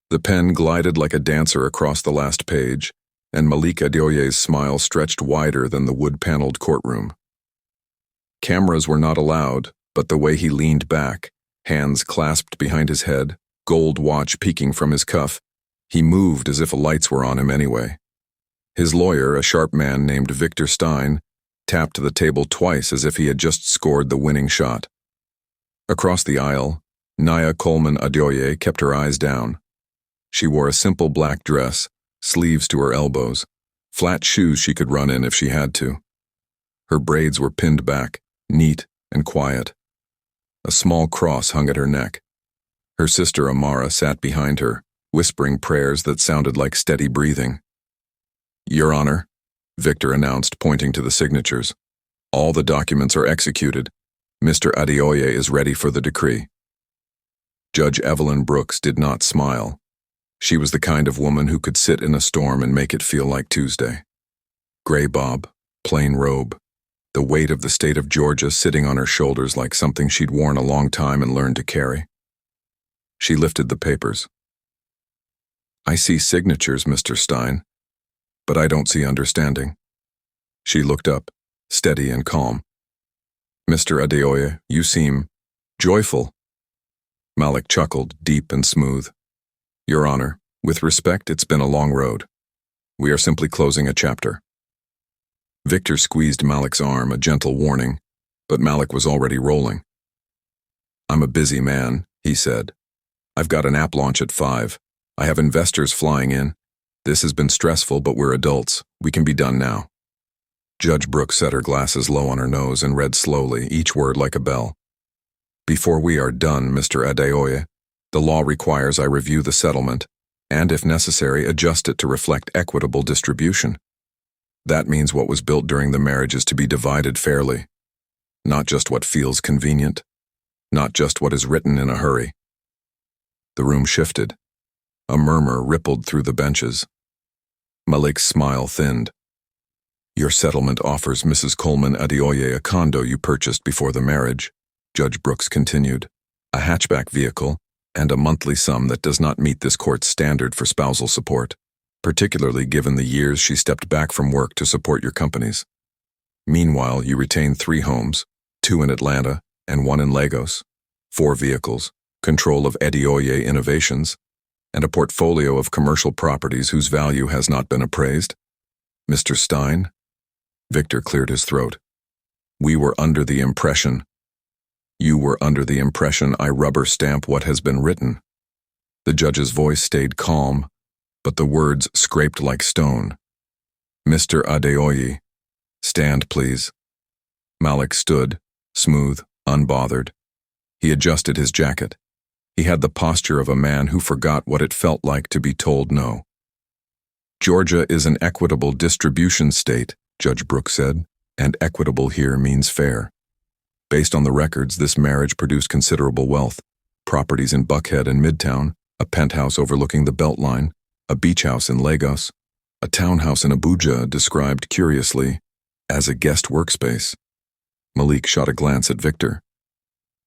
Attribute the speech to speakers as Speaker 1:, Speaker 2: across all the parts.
Speaker 1: The pen glided like a dancer across the last page, and Malik Adeoye's smile stretched wider than the wood-paneled courtroom. Cameras were not allowed, but the way he leaned back, hands clasped behind his head, gold watch peeking from his cuff, he moved as if lights were on him anyway. His lawyer, a sharp man named Victor Stein, tapped the table twice as if he had just scored the winning shot. Across the aisle, Naya Coleman Adeoye kept her eyes down. She wore a simple black dress, sleeves to her elbows, flat shoes she could run in if she had to. Her braids were pinned back, neat and quiet. A small cross hung at her neck. Her sister Amara sat behind her, whispering prayers that sounded like steady breathing. "Your Honor," Victor announced, pointing to the signatures. "All the documents are executed. Mr. Adeoye is ready for the decree." Judge Evelyn Brooks did not smile. She was the kind of woman who could sit in a storm and make it feel like Tuesday. Gray bob, plain robe, the weight of the state of Georgia sitting on her shoulders like something she'd worn a long time and learned to carry. She lifted the papers. "I see signatures, Mr. Stein, but I don't see understanding." She looked up, steady and calm. "Mr. Adeoye, you seem joyful." Malik chuckled, deep and smooth. "Your Honor, with respect, it's been a long road. We are simply closing a chapter." Victor squeezed Malik's arm, a gentle warning, but Malik was already rolling. "I'm a busy man," he said. "I've got an app launch at 5. I have investors flying in. This has been stressful, but we're adults. We can be done now." Judge Brooks set her glasses low on her nose and read slowly, each word like a bell. "Before we are done, Mr. Adeoye, the law requires I review the settlement and, if necessary, adjust it to reflect equitable distribution. That means what was built during the marriage is to be divided fairly, not just what feels convenient, not just what is written in a hurry." The room shifted. A murmur rippled through the benches. Malik's smile thinned. "Your settlement offers Mrs. Coleman Adeoye a condo you purchased before the marriage," Judge Brooks continued, "a hatchback vehicle, and a monthly sum that does not meet this court's standard for spousal support, particularly given the years she stepped back from work to support your companies. Meanwhile, you retain 3 homes, 2 in Atlanta and 1 in Lagos, 4 vehicles, control of Adeoye Innovations, and a portfolio of commercial properties whose value has not been appraised. Mr. Stein?" Victor cleared his throat. "You were under the impression I rubber stamp what has been written." The judge's voice stayed calm, but the words scraped like stone. "Mr. Adeoye, stand please." Malik stood, smooth, unbothered. He adjusted his jacket. He had the posture of a man who forgot what it felt like to be told no. "Georgia is an equitable distribution state," Judge Brooks said, "and equitable here means fair. Based on the records, this marriage produced considerable wealth, properties in Buckhead and Midtown, a penthouse overlooking the Beltline, a beach house in Lagos, a townhouse in Abuja described curiously as a guest workspace." Malik shot a glance at Victor.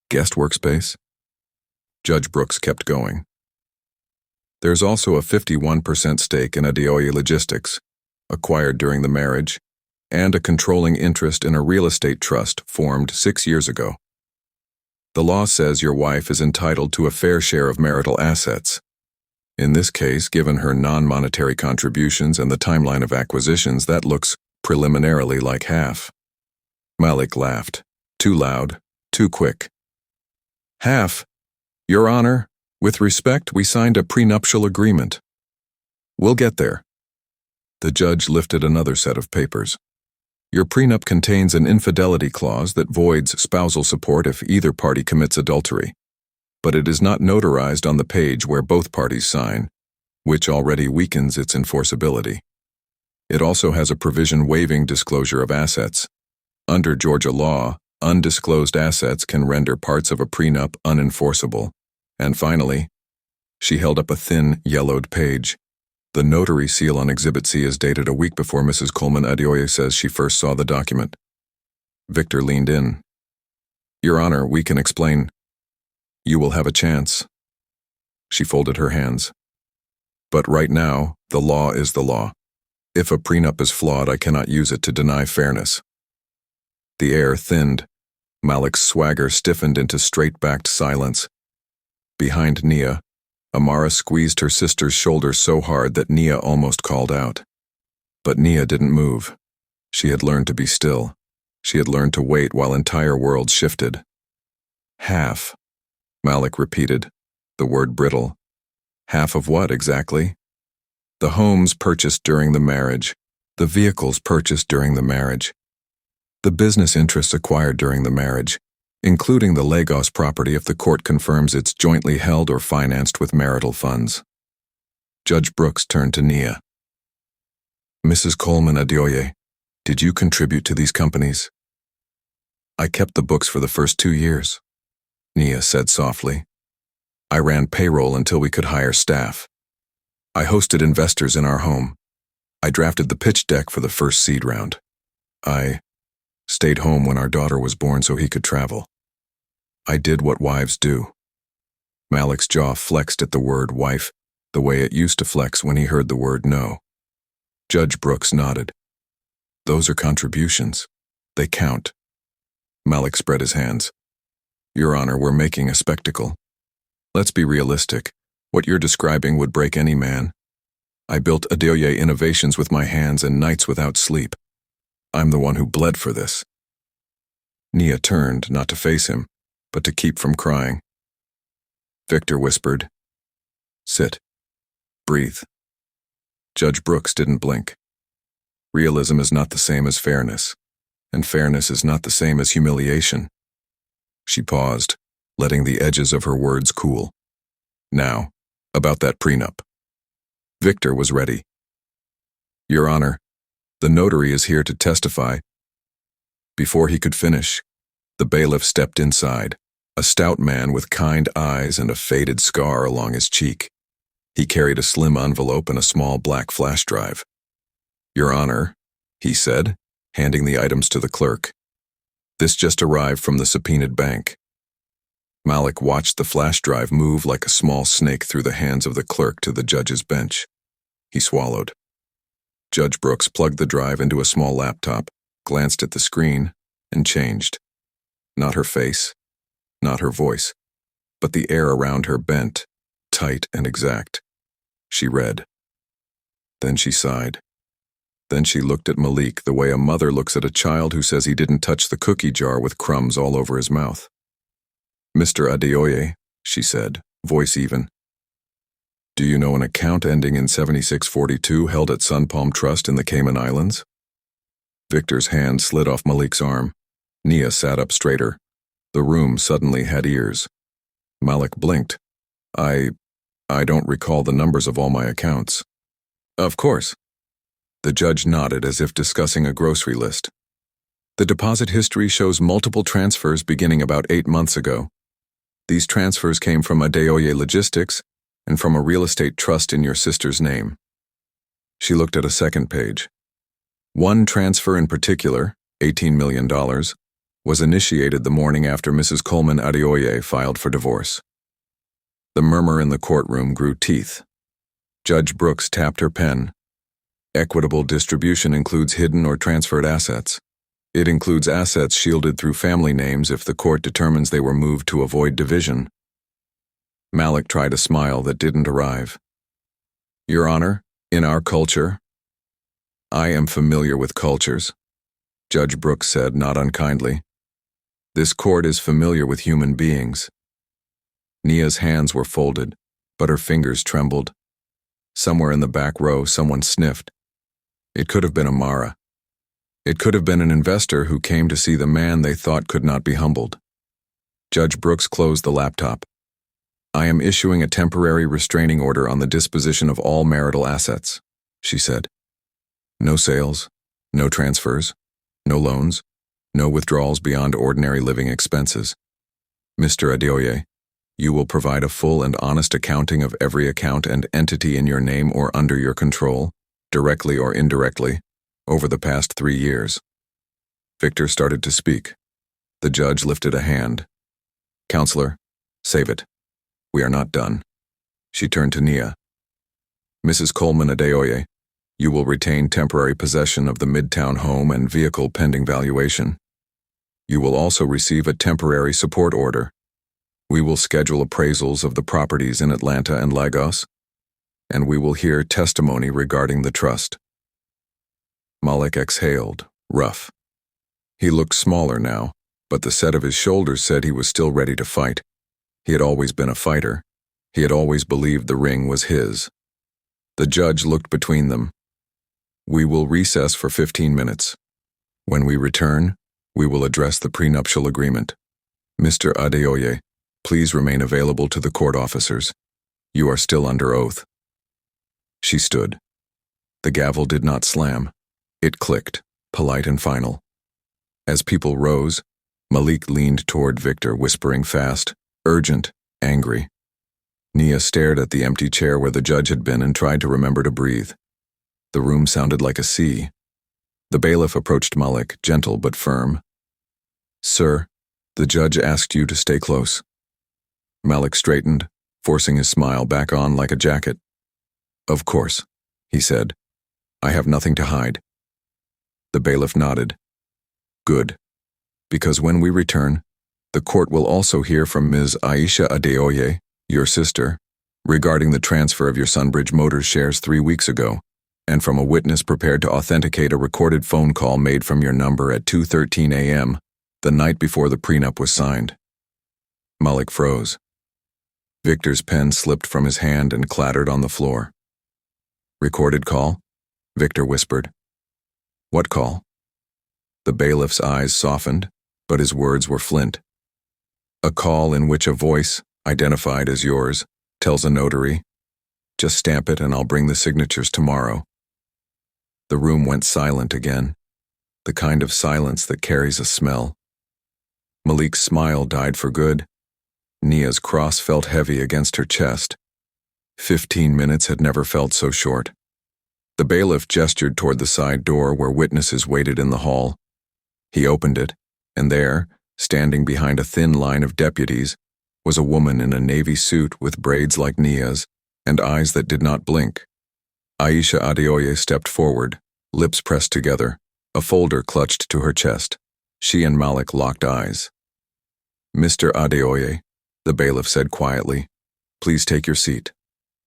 Speaker 1: "Guest workspace?" Judge Brooks kept going. "There's also a 51% stake in Adeoye Logistics, acquired during the marriage, and a controlling interest in a real estate trust formed 6 years ago. The law says your wife is entitled to a fair share of marital assets. In this case, given her non-monetary contributions and the timeline of acquisitions, that looks preliminarily like half." Malik laughed. Too loud, too quick. "Half? Your Honor, with respect, we signed a prenuptial agreement. We'll get there." The judge lifted another set of papers. "Your prenup contains an infidelity clause that voids spousal support if either party commits adultery, but it is not notarized on the page where both parties sign, which already weakens its enforceability. It also has a provision waiving disclosure of assets. Under Georgia law, undisclosed assets can render parts of a prenup unenforceable. And finally," she held up a thin, yellowed page. "The notary seal on Exhibit C is dated a week before Mrs. Coleman Adeoye says she first saw the document." Victor leaned in. "Your Honor, we can explain." "You will have a chance." She folded her hands. But right now, the law is the law. If a prenup is flawed, I cannot use it to deny fairness. The air thinned. Malik's swagger stiffened into straight-backed silence. Behind Nia, Amara squeezed her sister's shoulder so hard that Nia almost called out. But Nia didn't move. She had learned to be still. She had learned to wait while entire worlds shifted. Half, Malik repeated, the word brittle. Half of what, exactly? The homes purchased during the marriage, the vehicles purchased during the marriage, the business interests acquired during the marriage, including the Lagos property if the court confirms it's jointly held or financed with marital funds. Judge Brooks turned to Nia. Mrs. Coleman Adeoye, did you contribute to these companies? I kept the books for the first 2 years, Nia said softly. I ran payroll until we could hire staff. I hosted investors in our home. I drafted the pitch deck for the first seed round. I stayed home when our daughter was born so he could travel. I did what wives do. Malik's jaw flexed at the word wife, the way it used to flex when he heard the word no. Judge Brooks nodded. Those are contributions. They count. Malik spread his hands. Your Honor, we're making a spectacle. Let's be realistic. What you're describing would break any man. I built Adeoye Innovations with my hands and nights without sleep. I'm the one who bled for this. Nia turned, not to face him, but to keep from crying. Victor whispered, Sit. Breathe. Judge Brooks didn't blink. Realism is not the same as fairness, and fairness is not the same as humiliation. She paused, letting the edges of her words cool. Now, about that prenup. Victor was ready. Your Honor, the notary is here to testify. Before he could finish, the bailiff stepped inside, a stout man with kind eyes and a faded scar along his cheek. He carried a slim envelope and a small black flash drive. Your Honor, he said, handing the items to the clerk. This just arrived from the subpoenaed bank. Malik watched the flash drive move like a small snake through the hands of the clerk to the judge's bench. He swallowed. Judge Brooks plugged the drive into a small laptop, glanced at the screen, and changed. Not her face, not her voice, but the air around her bent, tight and exact. She read. Then she sighed. Then she looked at Malik the way a mother looks at a child who says he didn't touch the cookie jar with crumbs all over his mouth. Mr. Adeoye, she said, voice even. Do you know an account ending in 7642 held at Sun Palm Trust in the Cayman Islands? Victor's hand slid off Malik's arm. Nia sat up straighter. The room suddenly had ears. Malik blinked. I don't recall the numbers of all my accounts. Of course. The judge nodded as if discussing a grocery list. The deposit history shows multiple transfers beginning about 8 months ago. These transfers came from Adeoye Logistics and from a real estate trust in your sister's name. She looked at a second page. One transfer in particular, $18 million, was initiated the morning after Mrs. Coleman Adeoye filed for divorce. The murmur in the courtroom grew teeth. Judge Brooks tapped her pen. Equitable distribution includes hidden or transferred assets. It includes assets shielded through family names if the court determines they were moved to avoid division. Malik tried a smile that didn't arrive. Your Honor, in our culture, I am familiar with cultures, Judge Brooks said, not unkindly. This court is familiar with human beings. Nia's hands were folded, but her fingers trembled. Somewhere in the back row, someone sniffed. It could have been Amara. It could have been an investor who came to see the man they thought could not be humbled. Judge Brooks closed the laptop. I am issuing a temporary restraining order on the disposition of all marital assets, she said. No sales, no transfers, no loans, no withdrawals beyond ordinary living expenses. Mr. Adeoye, you will provide a full and honest accounting of every account and entity in your name or under your control, directly or indirectly, over the past 3 years. Victor started to speak. The judge lifted a hand. Counselor, save it. We are not done. She turned to Nia. Mrs. Coleman Adeoye, you will retain temporary possession of the Midtown home and vehicle pending valuation. You will also receive a temporary support order. We will schedule appraisals of the properties in Atlanta and Lagos, and we will hear testimony regarding the trust. Malik exhaled, rough. He looked smaller now, but the set of his shoulders said he was still ready to fight. He had always been a fighter. He had always believed the ring was his. The judge looked between them. We will recess for 15 minutes. When we return, we will address the prenuptial agreement. Mr. Adeoye, please remain available to the court officers. You are still under oath. She stood. The gavel did not slam. It clicked, polite and final. As people rose, Malik leaned toward Victor, whispering fast, urgent, angry. Nia stared at the empty chair where the judge had been and tried to remember to breathe. The room sounded like a sea. The bailiff approached Malik, gentle but firm. Sir, the judge asked you to stay close. Malik straightened, forcing his smile back on like a jacket. Of course, he said. I have nothing to hide. The bailiff nodded. Good. Because when we return, the court will also hear from Ms. Aisha Adeoye, your sister, regarding the transfer of your Sunbridge Motors shares 3 weeks ago, and from a witness prepared to authenticate a recorded phone call made from your number at 2:13 a.m., the night before the prenup was signed. Malik froze. Victor's pen slipped from his hand and clattered on the floor. Recorded call? Victor whispered. What call? The bailiff's eyes softened, but his words were flint. A call in which a voice, identified as yours, tells a notary, just stamp it and I'll bring the signatures tomorrow. The room went silent again, the kind of silence that carries a smell. Malik's smile died for good. Nia's cross felt heavy against her chest. 15 minutes had never felt so short. The bailiff gestured toward the side door where witnesses waited in the hall. He opened it, and there, standing behind a thin line of deputies, was a woman in a navy suit with braids like Nia's and eyes that did not blink. Aisha Adeoye stepped forward, lips pressed together, a folder clutched to her chest. She and Malik locked eyes. Mr. Adeoye, the bailiff said quietly, please take your seat.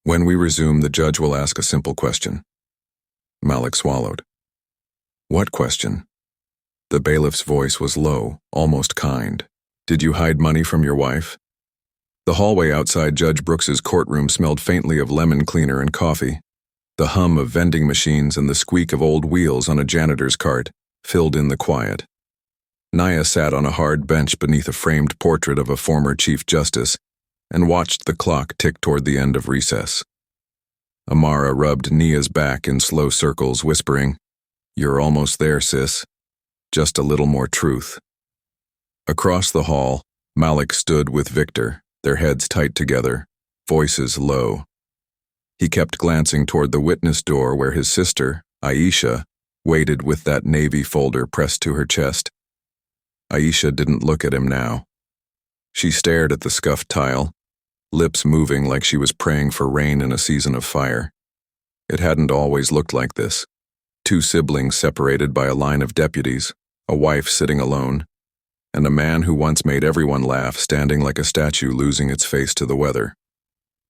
Speaker 1: When we resume, the judge will ask a simple question. Malik swallowed. What question? The bailiff's voice was low, almost kind. Did you hide money from your wife? The hallway outside Judge Brooks's courtroom smelled faintly of lemon cleaner and coffee. The hum of vending machines and the squeak of old wheels on a janitor's cart filled in the quiet. Nia sat on a hard bench beneath a framed portrait of a former Chief Justice and watched the clock tick toward the end of recess. Amara rubbed Nia's back in slow circles, whispering, You're almost there, sis. Just a little more truth. Across the hall, Malik stood with Victor, their heads tight together, voices low. He kept glancing toward the witness door where his sister, Aisha, waited with that navy folder pressed to her chest. Aisha didn't look at him now. She stared at the scuffed tile, lips moving like she was praying for rain in a season of fire. It hadn't always looked like this. 2 siblings separated by a line of deputies, a wife sitting alone, and a man who once made everyone laugh standing like a statue losing its face to the weather.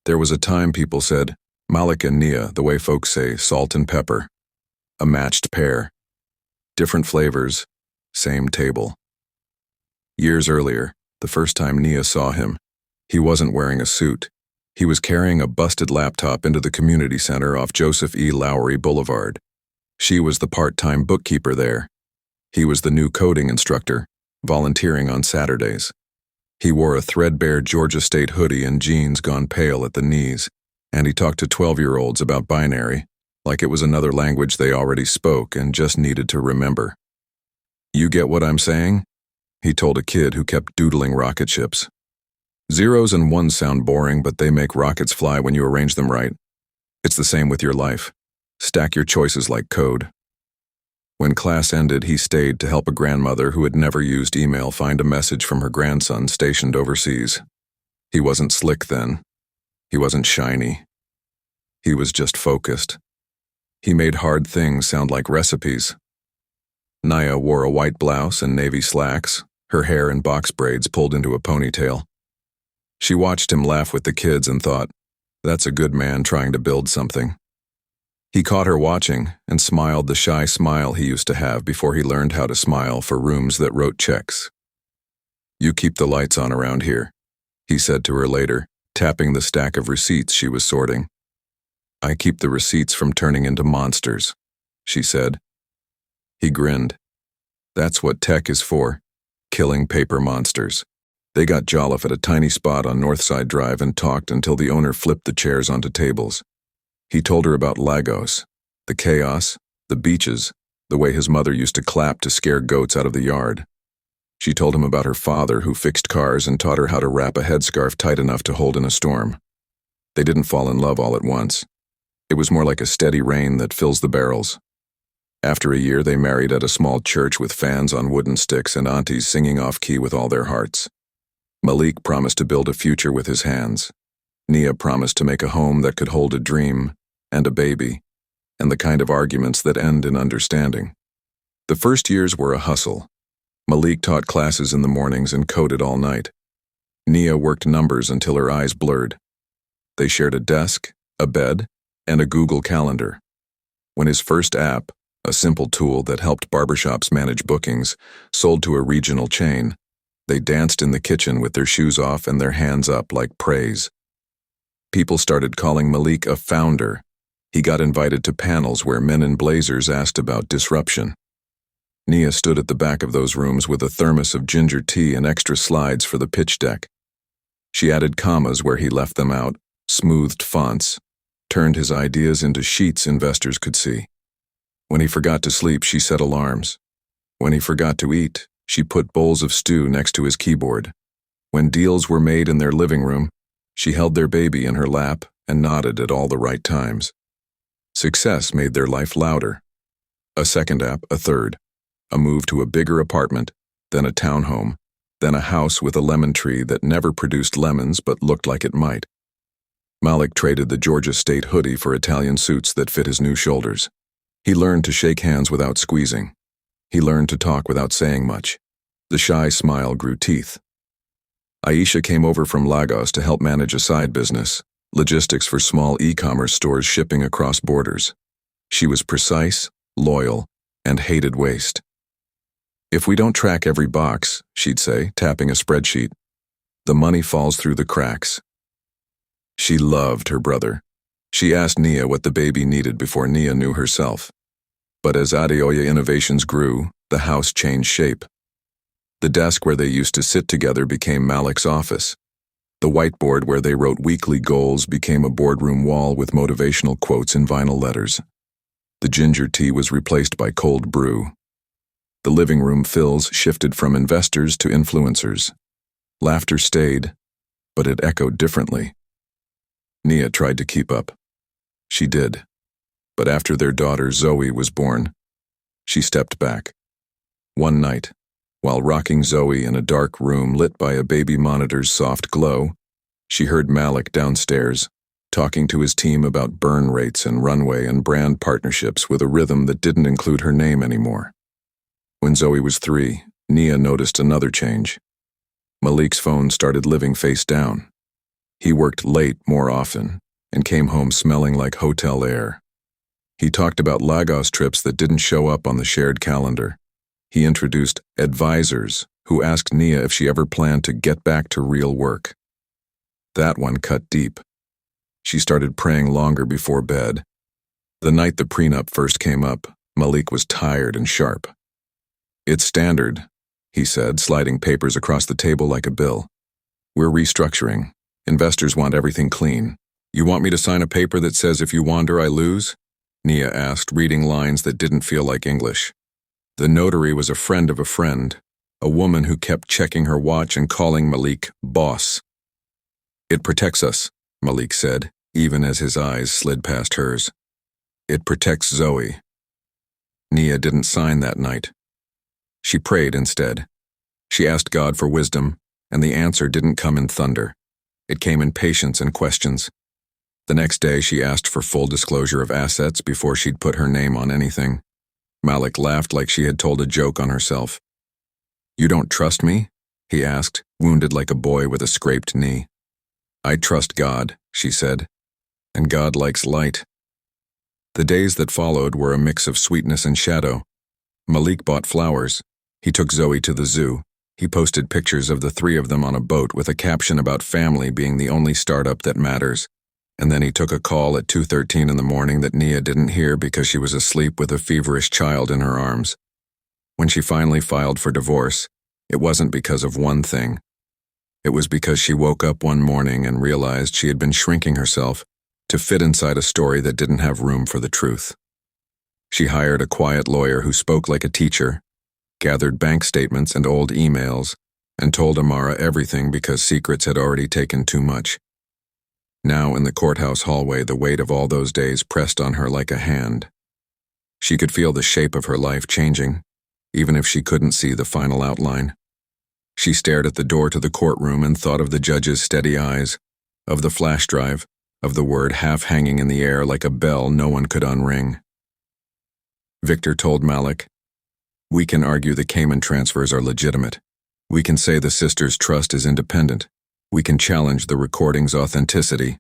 Speaker 1: There was a time people said, Malik and Nia, the way folks say, salt and pepper. A matched pair. Different flavors, same table. Years earlier, the first time Nia saw him, he wasn't wearing a suit. He was carrying a busted laptop into the community center off Joseph E. Lowry Boulevard. She was the part-time bookkeeper there. He was the new coding instructor, volunteering on Saturdays. He wore a threadbare Georgia State hoodie and jeans gone pale at the knees, and he talked to 12-year-olds about binary, like it was another language they already spoke and just needed to remember. You get what I'm saying? He told a kid who kept doodling rocket ships. Zeros and ones sound boring, but they make rockets fly when you arrange them right. It's the same with your life. Stack your choices like code. When class ended, he stayed to help a grandmother who had never used email find a message from her grandson stationed overseas. He wasn't slick then. He wasn't shiny. He was just focused. He made hard things sound like recipes. Naya wore a white blouse and navy slacks, her hair in box braids pulled into a ponytail. She watched him laugh with the kids and thought, that's a good man trying to build something. He caught her watching and smiled the shy smile he used to have before he learned how to smile for rooms that wrote checks. You keep the lights on around here, he said to her later, tapping the stack of receipts she was sorting. I keep the receipts from turning into monsters, she said. He grinned. That's what tech is for, killing paper monsters. They got Jolliffe at a tiny spot on Northside Drive and talked until the owner flipped the chairs onto tables. He told her about Lagos, the chaos, the beaches, the way his mother used to clap to scare goats out of the yard. She told him about her father who fixed cars and taught her how to wrap a headscarf tight enough to hold in a storm. They didn't fall in love all at once. It was more like a steady rain that fills the barrels. After a year, they married at a small church with fans on wooden sticks and aunties singing off-key with all their hearts. Malik promised to build a future with his hands. Nia promised to make a home that could hold a dream and a baby, and the kind of arguments that end in understanding. The first years were a hustle. Malik taught classes in the mornings and coded all night. Nia worked numbers until her eyes blurred. They shared a desk, a bed, and a Google Calendar. When his first app, a simple tool that helped barbershops manage bookings, sold to a regional chain, they danced in the kitchen with their shoes off and their hands up like praise. People started calling Malik a founder. He got invited to panels where men in blazers asked about disruption. Nia stood at the back of those rooms with a thermos of ginger tea and extra slides for the pitch deck. She added commas where he left them out, smoothed fonts, turned his ideas into sheets investors could see. When he forgot to sleep, she set alarms. When he forgot to eat, she put bowls of stew next to his keyboard. When deals were made in their living room, she held their baby in her lap and nodded at all the right times. Success made their life louder. A second app, a third. A move to a bigger apartment, then a townhome, then a house with a lemon tree that never produced lemons but looked like it might. Malik traded the Georgia State hoodie for Italian suits that fit his new shoulders. He learned to shake hands without squeezing. He learned to talk without saying much. The shy smile grew teeth. Aisha came over from Lagos to help manage a side business, logistics for small e-commerce stores shipping across borders. She was precise, loyal, and hated waste. If we don't track every box, she'd say, tapping a spreadsheet, the money falls through the cracks. She loved her brother. She asked Nia what the baby needed before Nia knew herself. But as Adeoye Innovations grew, the house changed shape. The desk where they used to sit together became Malik's office. The whiteboard where they wrote weekly goals became a boardroom wall with motivational quotes in vinyl letters. The ginger tea was replaced by cold brew. The living room fills shifted from investors to influencers. Laughter stayed, but it echoed differently. Nia tried to keep up. She did. But after their daughter Zoe was born, she stepped back. One night, while rocking Zoe in a dark room lit by a baby monitor's soft glow, she heard Malik downstairs, talking to his team about burn rates and runway and brand partnerships with a rhythm that didn't include her name anymore. When Zoe was 3, Nia noticed another change. Malik's phone started living face down. He worked late more often and came home smelling like hotel air. He talked about Lagos trips that didn't show up on the shared calendar. He introduced advisors who asked Nia if she ever planned to get back to real work. That one cut deep. She started praying longer before bed. The night the prenup first came up, Malik was tired and sharp. It's standard, he said, sliding papers across the table like a bill. We're restructuring. Investors want everything clean. You want me to sign a paper that says if you wander, I lose? Nia asked, reading lines that didn't feel like English. The notary was a friend of a friend, a woman who kept checking her watch and calling Malik boss. It protects us, Malik said, even as his eyes slid past hers. It protects Zoe. Nia didn't sign that night. She prayed instead. She asked God for wisdom, and the answer didn't come in thunder. It came in patience and questions. The next day, she asked for full disclosure of assets before she'd put her name on anything. Malik laughed like she had told a joke on herself. "You don't trust me?" he asked, wounded like a boy with a scraped knee. "I trust God," she said, "and God likes light." The days that followed were a mix of sweetness and shadow. Malik bought flowers. He took Zoe to the zoo. He posted pictures of the three of them on a boat with a caption about family being the only startup that matters. And then he took a call at 2:13 in the morning that Nia didn't hear because she was asleep with a feverish child in her arms. When she finally filed for divorce, it wasn't because of one thing. It was because she woke up one morning and realized she had been shrinking herself to fit inside a story that didn't have room for the truth. She hired a quiet lawyer who spoke like a teacher, gathered bank statements and old emails, and told Amara everything because secrets had already taken too much. Now in the courthouse hallway, the weight of all those days pressed on her like a hand. She could feel the shape of her life changing, even if she couldn't see the final outline. She stared at the door to the courtroom and thought of the judge's steady eyes, of the flash drive, of the word half hanging in the air like a bell no one could unring. Victor told Malik, "We can argue the Cayman transfers are legitimate. We can say the sisters' trust is independent. We can challenge the recording's authenticity,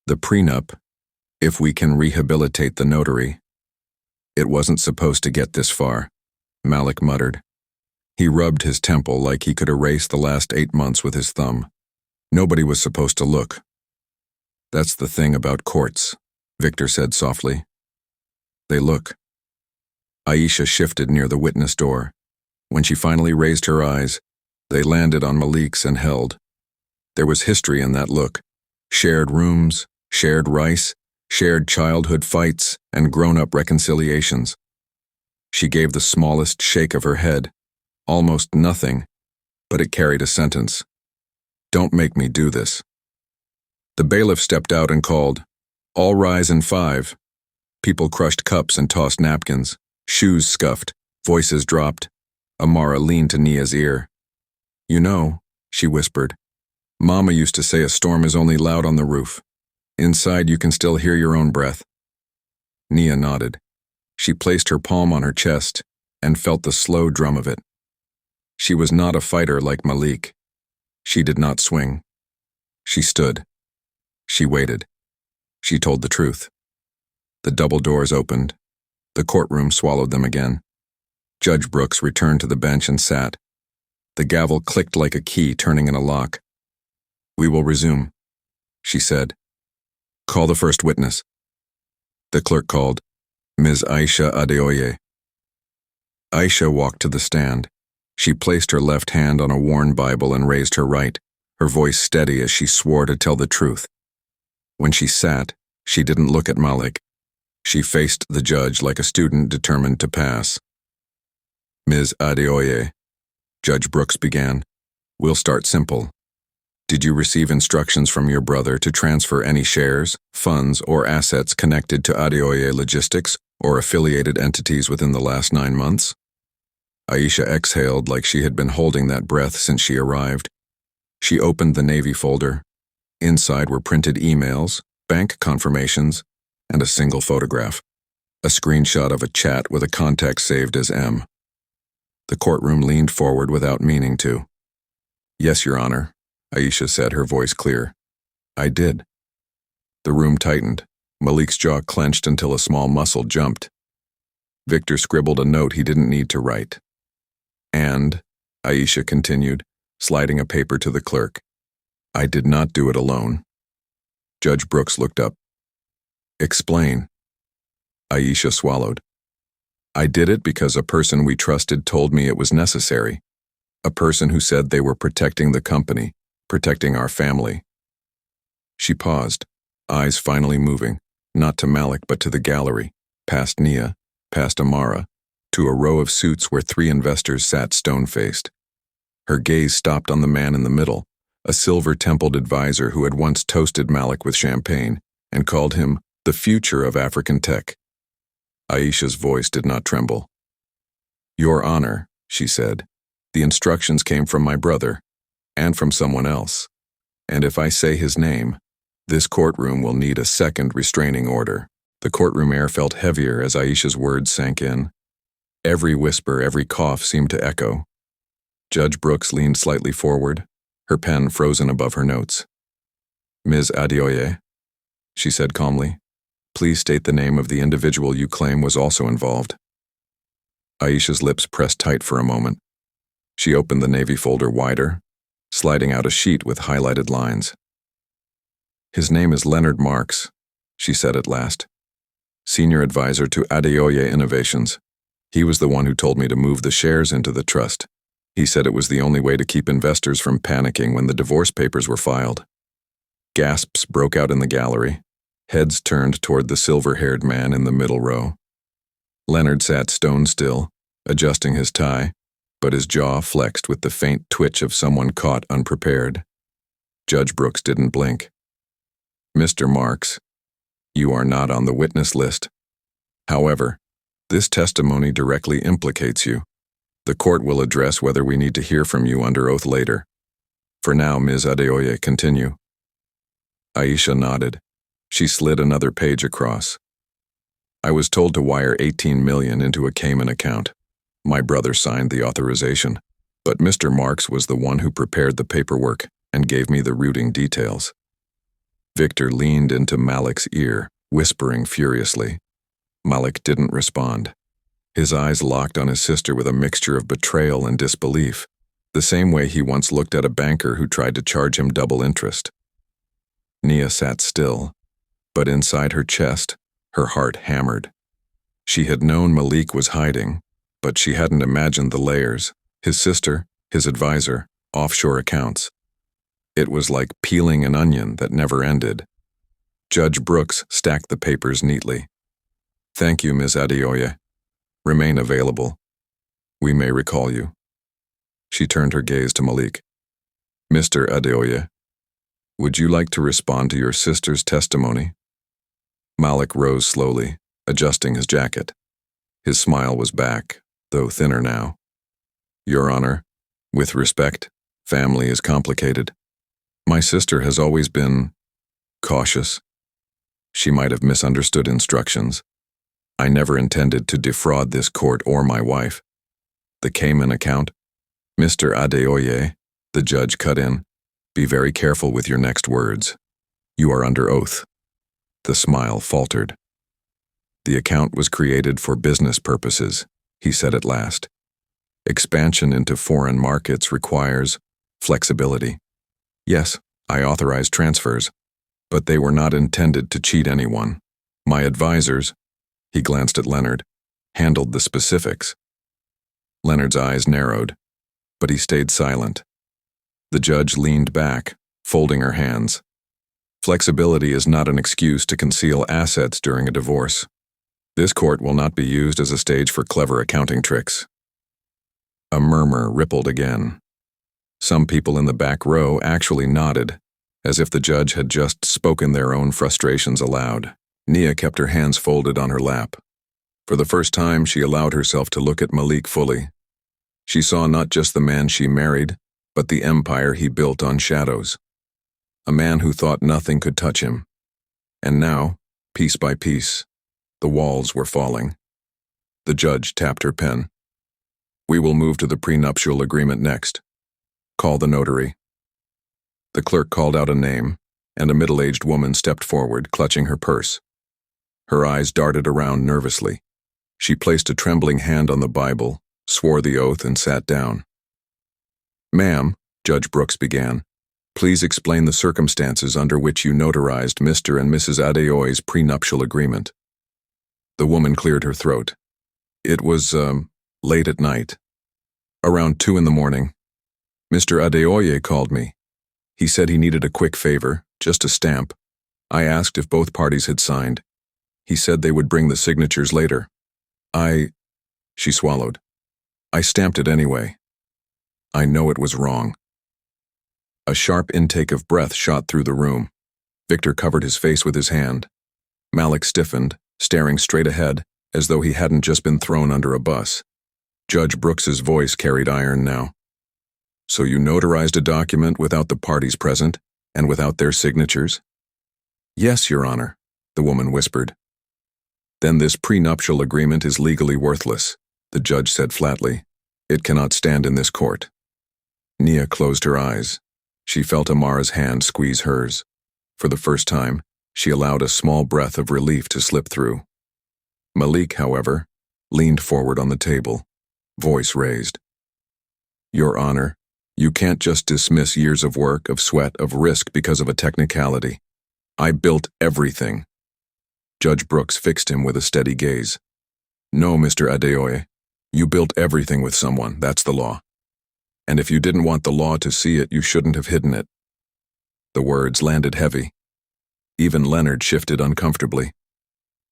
Speaker 1: the prenup, if we can rehabilitate the notary." "It wasn't supposed to get this far," Malik muttered. He rubbed his temple like he could erase the last 8 months with his thumb. Nobody was supposed to look. "That's the thing about courts," Victor said softly. "They look." Aisha shifted near the witness door. When she finally raised her eyes, they landed on Malik's and held. There was history in that look. Shared rooms, shared rice, shared childhood fights, and grown-up reconciliations. She gave the smallest shake of her head, almost nothing, but it carried a sentence. "Don't make me do this." The bailiff stepped out and called, "All rise in 5. People crushed cups and tossed napkins. Shoes scuffed. Voices dropped. Amara leaned to Nia's ear. "You know," she whispered, "Mama used to say a storm is only loud on the roof. Inside you can still hear your own breath." Nia nodded. She placed her palm on her chest and felt the slow drum of it. She was not a fighter like Malik. She did not swing. She stood. She waited. She told the truth. The double doors opened. The courtroom swallowed them again. Judge Brooks returned to the bench and sat. The gavel clicked like a key turning in a lock. "We will resume," she said. "Call the first witness." The clerk called, Ms. Aisha Adeoye. Aisha walked to the stand. She placed her left hand on a worn Bible and raised her right, her voice steady as she swore to tell the truth. When she sat, she didn't look at Malik. She faced the judge like a student determined to pass. "Ms. Adeoye," Judge Brooks began, "we'll start simple. Did you receive instructions from your brother to transfer any shares, funds, or assets connected to Adeoye Logistics or affiliated entities within the last 9 months?" Aisha exhaled like she had been holding that breath since she arrived. She opened the Navy folder. Inside were printed emails, bank confirmations, and a single photograph, a screenshot of a chat with a contact saved as M. The courtroom leaned forward without meaning to. "Yes, Your Honor," Aisha said, her voice clear. "I did." The room tightened. Malik's jaw clenched until a small muscle jumped. Victor scribbled a note he didn't need to write. "And," Aisha continued, sliding a paper to the clerk, "I did not do it alone." Judge Brooks looked up. "Explain." Aisha swallowed. "I did it because a person we trusted told me it was necessary. A person who said they were protecting the company, protecting our family." She paused, eyes finally moving, not to Malik but to the gallery, past Nia, past Amara, to a row of suits where 3 investors sat stone-faced. Her gaze stopped on the man in the middle, a silver-templed advisor who had once toasted Malik with champagne and called him the future of African tech. Aisha's voice did not tremble. "Your Honor," she said, "the instructions came from my brother, and from someone else. And if I say his name, This courtroom will need a second restraining order. The courtroom air felt heavier as Aisha's words sank in. Every whisper, every cough seemed to echo. Judge Brooks leaned slightly forward, her pen frozen above her notes. "Ms. Adeoye," she said calmly, "please state the name of the individual you claim was also involved." Aisha's lips pressed tight for a moment. She opened the Navy folder wider, sliding out a sheet with highlighted lines. "His name is Leonard Marks," she said at last. "Senior advisor to Adeoye Innovations. He was the one who told me to move the shares into the trust. He said it was the only way to keep investors from panicking when the divorce papers were filed." Gasps broke out in the gallery. Heads turned toward the silver-haired man in the middle row. Leonard sat stone still, adjusting his tie, but his jaw flexed with the faint twitch of someone caught unprepared. Judge Brooks didn't blink. "Mr. Marks, you are not on the witness list. However, this testimony directly implicates you. The court will address whether we need to hear from you under oath later. For now, Ms. Adeoye, continue." Aisha nodded. She slid another page across. "I was told to wire $18 million into a Cayman account. My brother signed the authorization, but Mr. Marks was the one who prepared the paperwork and gave me the routing details." Victor leaned into Malik's ear, whispering furiously. Malik didn't respond. His eyes locked on his sister with a mixture of betrayal and disbelief, the same way he once looked at a banker who tried to charge him double interest. Nia sat still, but inside her chest, her heart hammered. She had known Malik was hiding, but she hadn't imagined the layers: his sister, his advisor, offshore accounts. It was like peeling an onion that never ended. Judge Brooks stacked the papers neatly. "Thank you, Ms. Adeoye. Remain available. We may recall you." She turned her gaze to Malik. "Mr. Adeoye, would you like to respond to your sister's testimony?" Malik rose slowly, adjusting his jacket. His smile was back, though thinner now. "Your Honor, with respect, family is complicated. My sister has always been cautious. She might have misunderstood instructions. I never intended to defraud this court or my wife. The Cayman account." "Mr. Adeoye," the judge cut in, "be very careful with your next words. You are under oath." The smile faltered. "The account was created for business purposes," he said at last. "Expansion into foreign markets requires flexibility. Yes, I authorized transfers, but they were not intended to cheat anyone. My advisors," he glanced at Leonard, "handled the specifics." Leonard's eyes narrowed, but he stayed silent. The judge leaned back, folding her hands. "Flexibility is not an excuse to conceal assets during a divorce. This court will not be used as a stage for clever accounting tricks." A murmur rippled again. Some people in the back row actually nodded, as if the judge had just spoken their own frustrations aloud. Nia kept her hands folded on her lap. For the first time, she allowed herself to look at Malik fully. She saw not just the man she married, but the empire he built on shadows. A man who thought nothing could touch him. And now, piece by piece, the walls were falling. The judge tapped her pen. "We will move to the prenuptial agreement next. Call the notary." The clerk called out a name, and a middle-aged woman stepped forward, clutching her purse. Her eyes darted around nervously. She placed a trembling hand on the Bible, swore the oath, and sat down. "Ma'am," Judge Brooks began, "please explain the circumstances under which you notarized Mr. and Mrs. Adeoye's prenuptial agreement." The woman cleared her throat. "It was, late at night. Around 2 a.m. Mr. Adeoye called me. He said he needed a quick favor, just a stamp. I asked if both parties had signed. He said they would bring the signatures later. She swallowed. "I stamped it anyway. I know it was wrong." A sharp intake of breath shot through the room. Victor covered his face with his hand. Malik stiffened, staring straight ahead, as though he hadn't just been thrown under a bus. Judge Brooks's voice carried iron now. "So you notarized a document without the parties present, and without their signatures?" Yes, Your Honor, the woman whispered. Then this prenuptial agreement is legally worthless, the judge said flatly. It cannot stand in this court. Nia closed her eyes. She felt Amara's hand squeeze hers. For the first time, she allowed a small breath of relief to slip through. Malik, however, leaned forward on the table, voice raised. Your Honor, you can't just dismiss years of work, of sweat, of risk because of a technicality. I built everything. Judge Brooks fixed him with a steady gaze. No, Mr. Adeoye, you built everything with someone, that's the law. And if you didn't want the law to see it, you shouldn't have hidden it. The words landed heavy. Even Leonard shifted uncomfortably.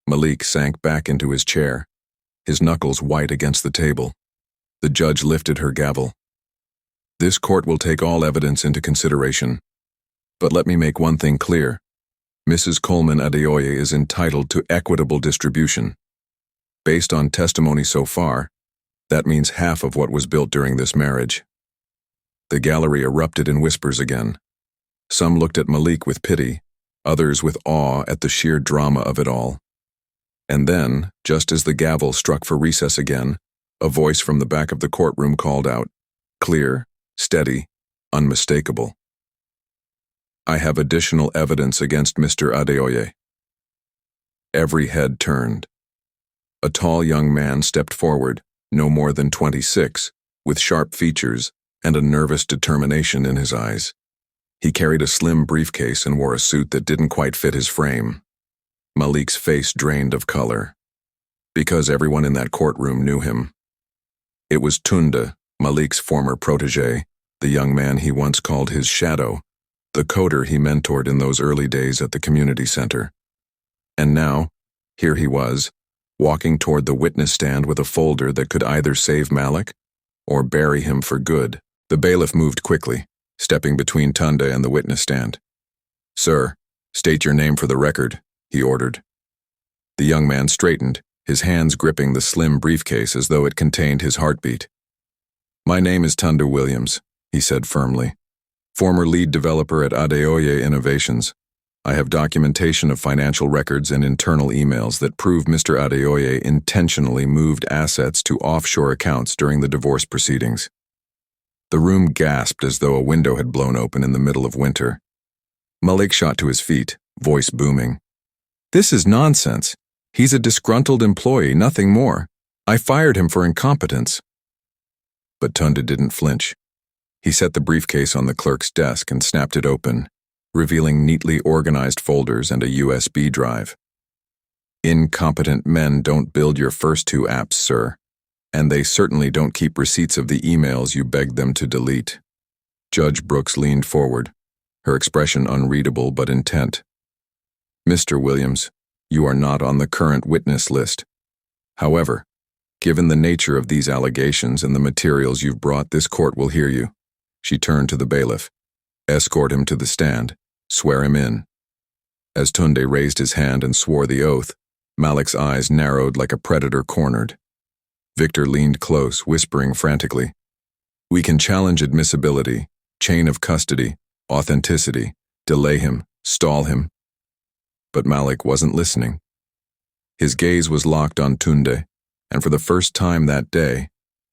Speaker 1: Malik sank back into his chair, his knuckles white against the table. The judge lifted her gavel. This court will take all evidence into consideration. But let me make one thing clear. Mrs. Coleman Adeoye is entitled to equitable distribution. Based on testimony so far, that means half of what was built during this marriage. The gallery erupted in whispers again. Some looked at Malik with pity, others with awe at the sheer drama of it all. And then, just as the gavel struck for recess again, a voice from the back of the courtroom called out, clear, steady, unmistakable. I have additional evidence against Mr. Adeoye. Every head turned. A tall young man stepped forward, no more than 26, with sharp features and a nervous determination in his eyes. He carried a slim briefcase and wore a suit that didn't quite fit his frame. Malik's face drained of color, because everyone in that courtroom knew him. It was Tunde, Malik's former protege, the young man he once called his shadow, the coder he mentored in those early days at the community center. And now, here he was, walking toward the witness stand with a folder that could either save Malik or bury him for good. The bailiff moved quickly, stepping between Tunde and the witness stand. Sir, state your name for the record, he ordered. The young man straightened, his hands gripping the slim briefcase as though it contained his heartbeat. My name is Tunde Williams, he said firmly. Former lead developer at Adeoye Innovations. I have documentation of financial records and internal emails that prove Mr. Adeoye intentionally moved assets to offshore accounts during the divorce proceedings. The room gasped as though a window had blown open in the middle of winter. Malik shot to his feet, voice booming. This is nonsense. He's a disgruntled employee, nothing more. I fired him for incompetence. But Tunde didn't flinch. He set the briefcase on the clerk's desk and snapped it open, revealing neatly organized folders and a USB drive. Incompetent men don't build your first two apps, sir. And they certainly don't keep receipts of the emails you begged them to delete. Judge Brooks leaned forward, her expression unreadable but intent. Mr. Williams, you are not on the current witness list. However, given the nature of these allegations and the materials you've brought, this court will hear you. She turned to the bailiff. Escort him to the stand. Swear him in. As Tunde raised his hand and swore the oath, Malik's eyes narrowed like a predator cornered. Victor leaned close, whispering frantically. We can challenge admissibility, chain of custody, authenticity, delay him, stall him. But Malik wasn't listening. His gaze was locked on Tunde, and for the first time that day,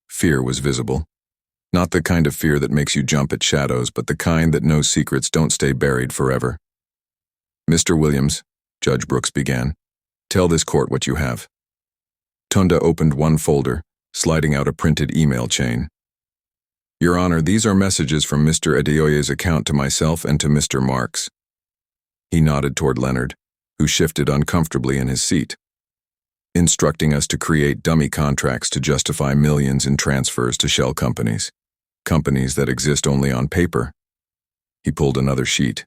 Speaker 1: fear was visible. Not the kind of fear that makes you jump at shadows, but the kind that knows secrets don't stay buried forever. Mr. Williams, Judge Brooks began, tell this court what you have. Tunde opened one folder, sliding out a printed email chain. Your Honor, these are messages from Mr. Adeoye's account to myself and to Mr. Marks. He nodded toward Leonard, who shifted uncomfortably in his seat. Instructing us to create dummy contracts to justify millions in transfers to shell companies. Companies that exist only on paper. He pulled another sheet.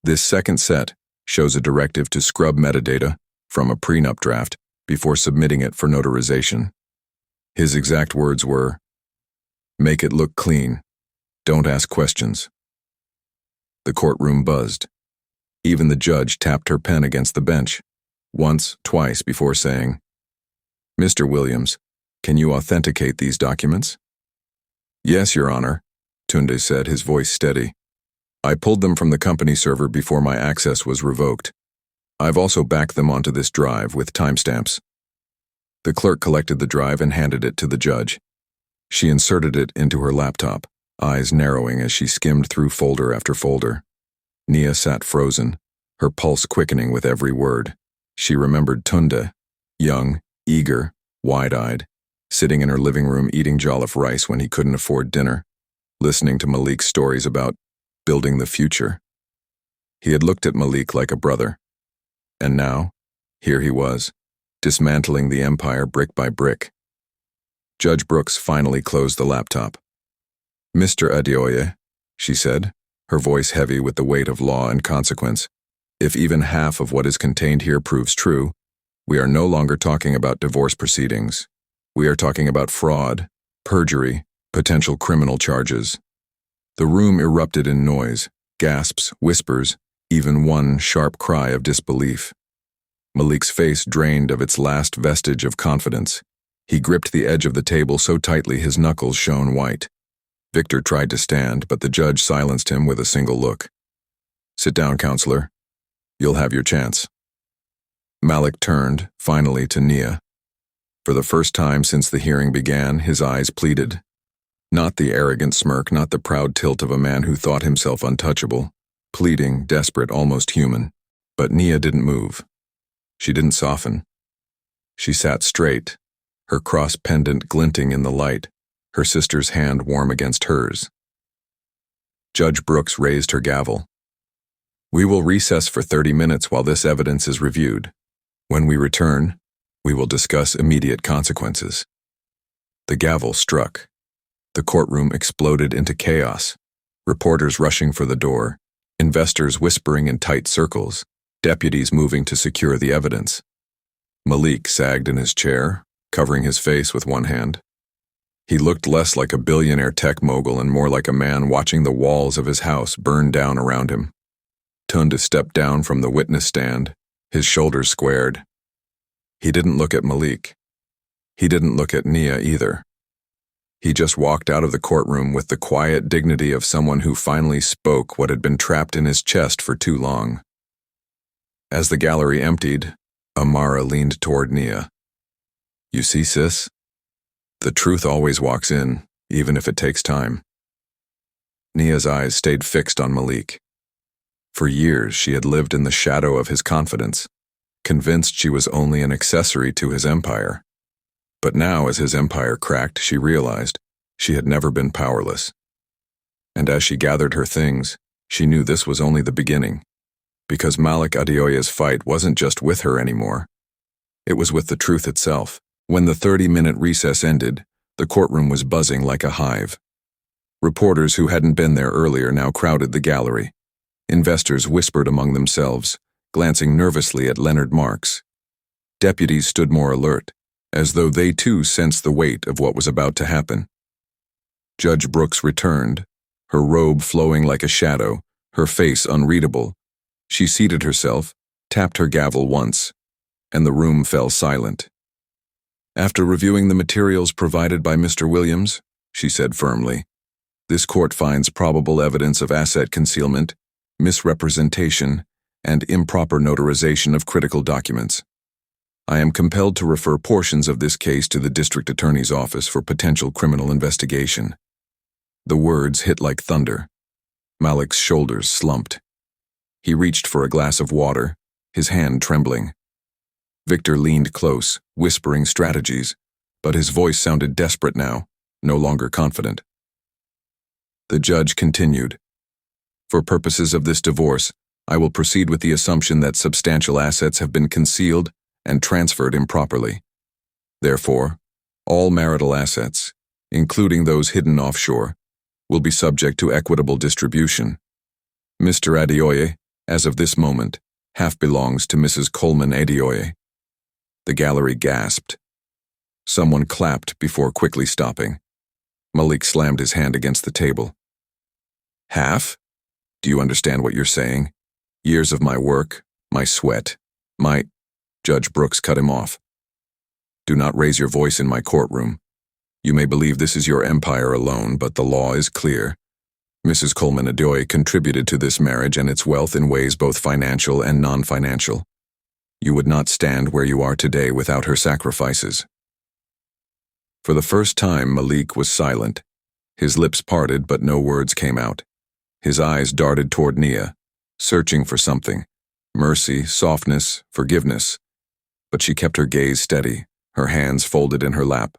Speaker 1: This second set shows a directive to scrub metadata from a prenup draft before submitting it for notarization. His exact words were, make it look clean. Don't ask questions. The courtroom buzzed. Even the judge tapped her pen against the bench, once, twice before saying, Mr. Williams, can you authenticate these documents? Yes, Your Honor, Tunde said, his voice steady. I pulled them from the company server before my access was revoked. I've also backed them onto this drive with timestamps. The clerk collected the drive and handed it to the judge. She inserted it into her laptop, eyes narrowing as she skimmed through folder after folder. Nia sat frozen, her pulse quickening with every word. She remembered Tunda, young, eager, wide-eyed, sitting in her living room eating jollof rice when he couldn't afford dinner, listening to Malik's stories about building the future. He had looked at Malik like a brother. And now, here he was, dismantling the empire brick by brick. Judge Brooks finally closed the laptop. "Mr. Adeoye," she said, her voice heavy with the weight of law and consequence, "if even half of what is contained here proves true, we are no longer talking about divorce proceedings. We are talking about fraud, perjury, potential criminal charges." The room erupted in noise, gasps, whispers, even one sharp cry of disbelief. Malik's face drained of its last vestige of confidence. He gripped the edge of the table so tightly his knuckles shone white. Victor tried to stand, but the judge silenced him with a single look. "Sit down, counselor. You'll have your chance." Malik turned, finally, to Nia. For the first time since the hearing began, his eyes pleaded. Not the arrogant smirk, not the proud tilt of a man who thought himself untouchable. Pleading, desperate, almost human. But Nia didn't move. She didn't soften. She sat straight, her cross pendant glinting in the light, her sister's hand warm against hers. Judge Brooks raised her gavel. "We will recess for 30 minutes while this evidence is reviewed. When we return, we will discuss immediate consequences." The gavel struck. The courtroom exploded into chaos. Reporters rushing for the door, investors whispering in tight circles, deputies moving to secure the evidence. Malik sagged in his chair, covering his face with one hand. He looked less like a billionaire tech mogul and more like a man watching the walls of his house burn down around him. Tunda stepped down from the witness stand, his shoulders squared. He didn't look at Malik. He didn't look at Nia either. He just walked out of the courtroom with the quiet dignity of someone who finally spoke what had been trapped in his chest for too long. As the gallery emptied, Amara leaned toward Nia. "You see, sis? The truth always walks in, even if it takes time." Nia's eyes stayed fixed on Malik. For years, she had lived in the shadow of his confidence, convinced she was only an accessory to his empire. But now, as his empire cracked, she realized she had never been powerless. And as she gathered her things, she knew this was only the beginning, because Malik Adeoye's fight wasn't just with her anymore. It was with the truth itself. When the 30-minute recess ended, the courtroom was buzzing like a hive. Reporters who hadn't been there earlier now crowded the gallery. Investors whispered among themselves, glancing nervously at Leonard Marks. Deputies stood more alert, as though they too sensed the weight of what was about to happen. Judge Brooks returned, her robe flowing like a shadow, her face unreadable. She seated herself, tapped her gavel once, and the room fell silent. "After reviewing the materials provided by Mr. Williams," she said firmly, "this court finds probable evidence of asset concealment, misrepresentation, and improper notarization of critical documents. I am compelled to refer portions of this case to the district attorney's office for potential criminal investigation." The words hit like thunder. Malik's shoulders slumped. He reached for a glass of water, his hand trembling. Victor leaned close, whispering strategies, but his voice sounded desperate now, no longer confident. The judge continued, "For purposes of this divorce, I will proceed with the assumption that substantial assets have been concealed and transferred improperly. Therefore, all marital assets, including those hidden offshore, will be subject to equitable distribution. Mr. Adeoye, as of this moment, half belongs to Mrs. Coleman Adeoye." The gallery gasped. Someone clapped before quickly stopping. Malik slammed his hand against the table. "Half? Do you understand what you're saying? Years of my work, my sweat, my—" Judge Brooks cut him off. "Do not raise your voice in my courtroom. You may believe this is your empire alone, but the law is clear. Mrs. Coleman Adeoye contributed to this marriage and its wealth in ways both financial and non-financial. You would not stand where you are today without her sacrifices. For the first time, Malik was silent. His lips parted, but no words came out. His eyes darted toward Nia, searching for something: mercy, softness, forgiveness. But she kept her gaze steady, her hands folded in her lap.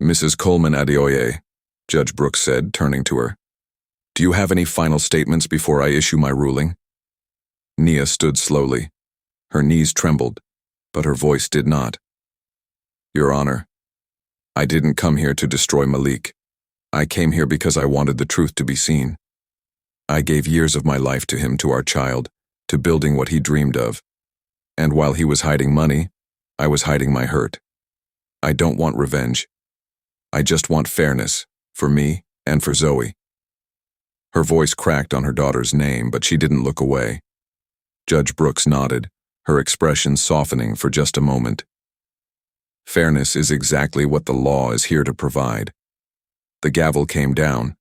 Speaker 1: Mrs. Coleman Adeoye, Judge Brooks said, turning to her, "Do you have any final statements before I issue my ruling?" Nia stood slowly. Her knees trembled, but her voice did not. "Your Honor, I didn't come here to destroy Malik. I came here because I wanted the truth to be seen. I gave years of my life to him, to our child, to building what he dreamed of. And while he was hiding money, I was hiding my hurt. I don't want revenge. I just want fairness, for me and for Zoe." Her voice cracked on her daughter's name, but she didn't look away. Judge Brooks nodded, her expression softening for just a moment. Fairness is exactly what the law is here to provide. The gavel came down.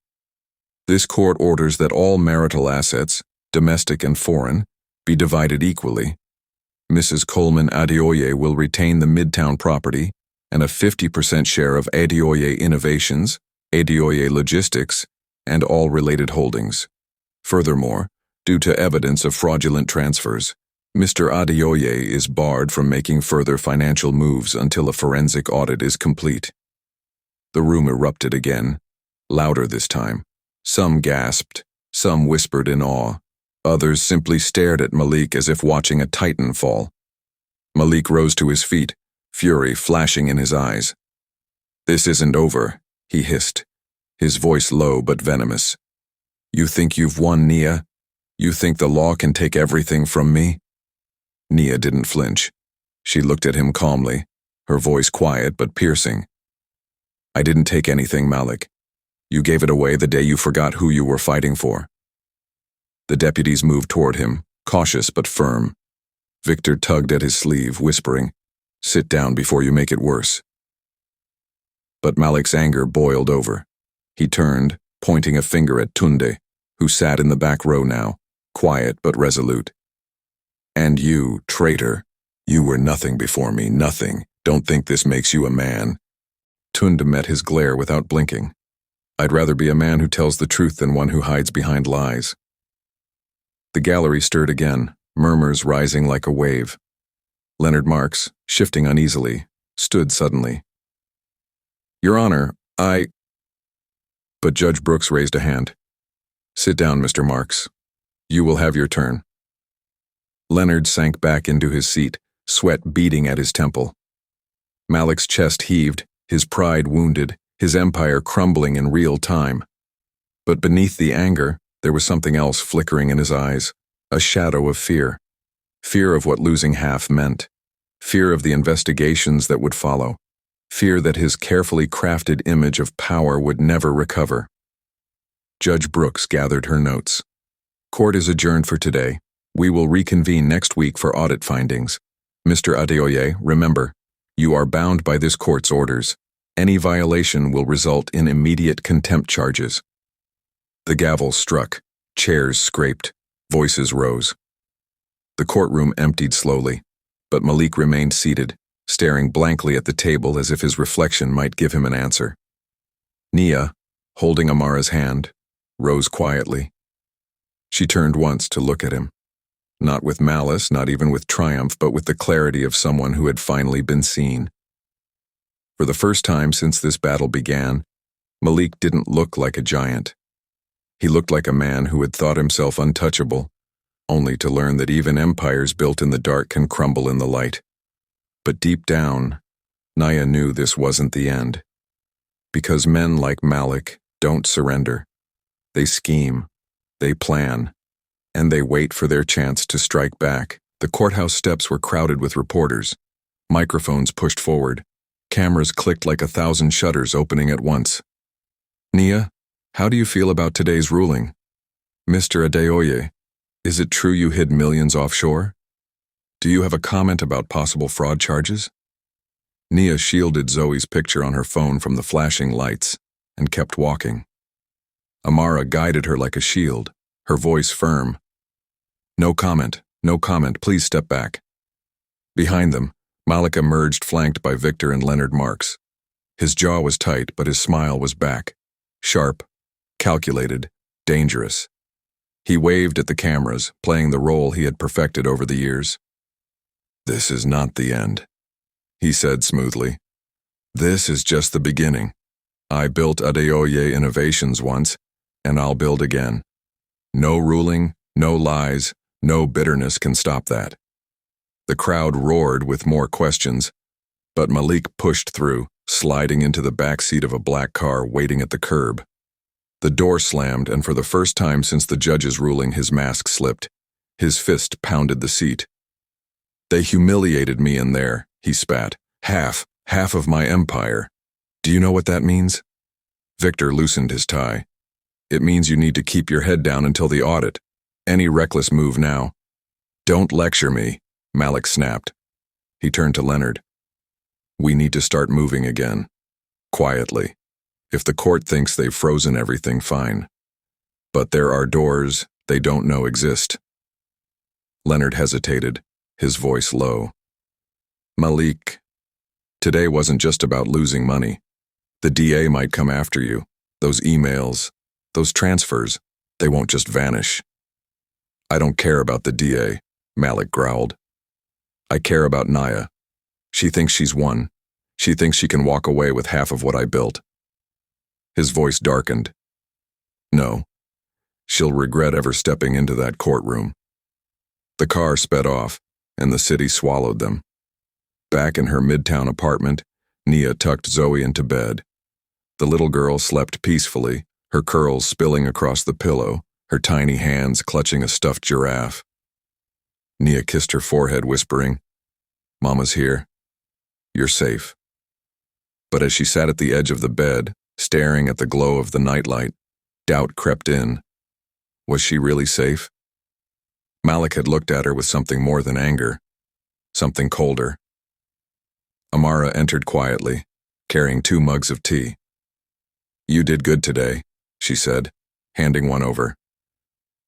Speaker 1: This court orders that all marital assets, domestic and foreign, be divided equally. Mrs. Coleman Adeoye will retain the Midtown property and a 50% share of Adeoye Innovations, Adeoye Logistics, and all related holdings. Furthermore, due to evidence of fraudulent transfers, Mr. Adeoye is barred from making further financial moves until a forensic audit is complete. The room erupted again, louder this time. Some gasped, some whispered in awe. Others simply stared at Malik as if watching a titan fall. Malik rose to his feet, fury flashing in his eyes. "This isn't over," he hissed, his voice low but venomous. "You think you've won, Nia? You think the law can take everything from me?" Nia didn't flinch. She looked at him calmly, her voice quiet but piercing. "I didn't take anything, Malik. You gave it away the day you forgot who you were fighting for." The deputies moved toward him, cautious but firm. Victor tugged at his sleeve, whispering, "Sit down before you make it worse." But Malik's anger boiled over. He turned, pointing a finger at Tunde, who sat in the back row now, quiet but resolute. "And you, traitor, you were nothing before me, nothing. Don't think this makes you a man." Tunde met his glare without blinking. "I'd rather be a man who tells the truth than one who hides behind lies." The gallery stirred again, murmurs rising like a wave. Leonard Marks, shifting uneasily, stood suddenly. "Your Honor, But Judge Brooks raised a hand. "Sit down, Mr. Marks. You will have your turn." Leonard sank back into his seat, sweat beating at his temple. Malik's chest heaved, his pride wounded, his empire crumbling in real time. But beneath the anger, there was something else flickering in his eyes, a shadow of fear. Fear of what losing half meant. Fear of the investigations that would follow. Fear that his carefully crafted image of power would never recover. Judge Brooks gathered her notes. "Court is adjourned for today. We will reconvene next week for audit findings. Mr. Adeoye, remember, you are bound by this court's orders. Any violation will result in immediate contempt charges." The gavel struck, chairs scraped, voices rose. The courtroom emptied slowly, but Malik remained seated, staring blankly at the table as if his reflection might give him an answer. Nia, holding Amara's hand, rose quietly. She turned once to look at him. Not with malice, not even with triumph, but with the clarity of someone who had finally been seen. For the first time since this battle began, Malik didn't look like a giant. He looked like a man who had thought himself untouchable, only to learn that even empires built in the dark can crumble in the light. But deep down, Nia knew this wasn't the end. Because men like Malik don't surrender. They scheme, they plan, and they wait for their chance to strike back. The courthouse steps were crowded with reporters. Microphones pushed forward. Cameras clicked like 1,000 shutters opening at once. "Nia, how do you feel about today's ruling? Mr. Adeoye, is it true you hid millions offshore? Do you have a comment about possible fraud charges?" Nia shielded Zoe's picture on her phone from the flashing lights and kept walking. Amara guided her like a shield, her voice firm. No comment, no comment, please step back. Behind them, Malik emerged flanked by Victor and Leonard Marks. His jaw was tight, but his smile was back. Sharp, calculated, dangerous. He waved at the cameras, playing the role he had perfected over the years. This is not the end, he said smoothly. This is just the beginning. I built Adeoye Innovations once, and I'll build again. No ruling, no lies, no bitterness can stop that. The crowd roared with more questions, but Malik pushed through, sliding into the back seat of a black car waiting at the curb. The door slammed, and for the first time since the judge's ruling, his mask slipped. His fist pounded the seat. They humiliated me in there, he spat. Half of my empire. Do you know what that means? Victor loosened his tie. It means you need to keep your head down until the audit. Any reckless move now. Don't lecture me, Malik snapped. He turned to Leonard. We need to start moving again. Quietly. If the court thinks they've frozen everything, fine. But there are doors they don't know exist. Leonard hesitated, his voice low. Malik, today wasn't just about losing money. The DA might come after you. Those emails, those transfers, they won't just vanish. I don't care about the DA, Malik growled. I care about Naya. She thinks she's won. She thinks she can walk away with half of what I built. His voice darkened. No, she'll regret ever stepping into that courtroom. The car sped off, and the city swallowed them. Back in her midtown apartment, Nia tucked Zoe into bed. The little girl slept peacefully, her curls spilling across the pillow, her tiny hands clutching a stuffed giraffe. Nia kissed her forehead, whispering, Mama's here. You're safe. But as she sat at the edge of the bed, staring at the glow of the nightlight, doubt crept in. Was she really safe? Malik had looked at her with something more than anger, something colder. Amara entered quietly, carrying 2 mugs of tea. You did good today, she said, handing one over.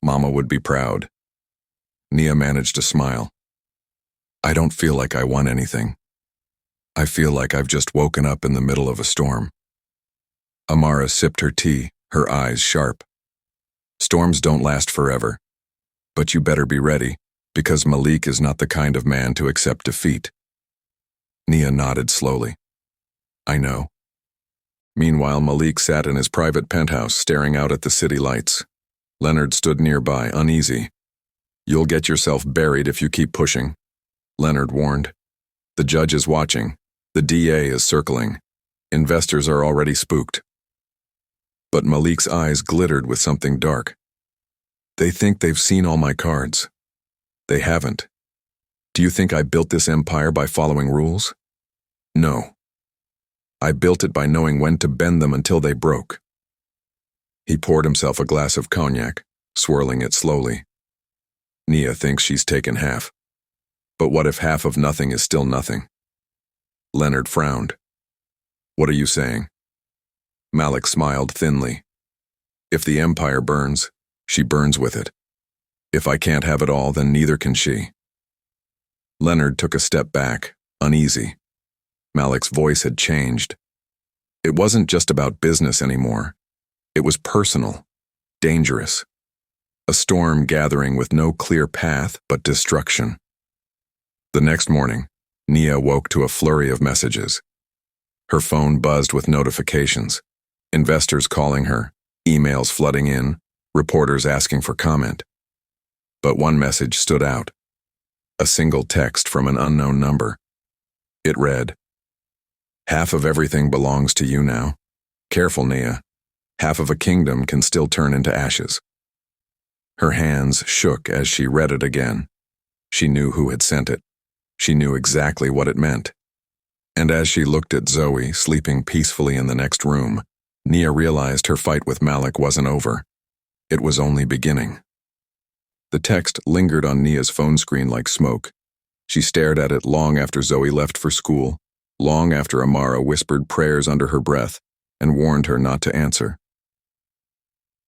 Speaker 1: Mama would be proud. Nia managed a smile. I don't feel like I won anything. I feel like I've just woken up in the middle of a storm. Amara sipped her tea, her eyes sharp. Storms don't last forever. But you better be ready, because Malik is not the kind of man to accept defeat. Nia nodded slowly. I know. Meanwhile, Malik sat in his private penthouse staring out at the city lights. Leonard stood nearby, uneasy. You'll get yourself buried if you keep pushing, Leonard warned. The judge is watching. The DA is circling. Investors are already spooked. But Malik's eyes glittered with something dark. They think they've seen all my cards. They haven't. Do you think I built this empire by following rules? No. I built it by knowing when to bend them until they broke. He poured himself a glass of cognac, swirling it slowly. Nia thinks she's taken half. But what if half of nothing is still nothing? Leonard frowned. What are you saying? Malik smiled thinly. If the empire burns, she burns with it. If I can't have it all, then neither can she. Leonard took a step back, uneasy. Malik's voice had changed. It wasn't just about business anymore. It was personal, dangerous. A storm gathering with no clear path but destruction. The next morning, Nia woke to a flurry of messages. Her phone buzzed with notifications. Investors calling her, emails flooding in, reporters asking for comment. But one message stood out. A single text from an unknown number. It read, Half of everything belongs to you now. Careful, Nia. Half of a kingdom can still turn into ashes. Her hands shook as she read it again. She knew who had sent it. She knew exactly what it meant. And as she looked at Zoe sleeping peacefully in the next room, Nia realized her fight with Malik wasn't over. It was only beginning. The text lingered on Nia's phone screen like smoke. She stared at it long after Zoe left for school, long after Amara whispered prayers under her breath and warned her not to answer.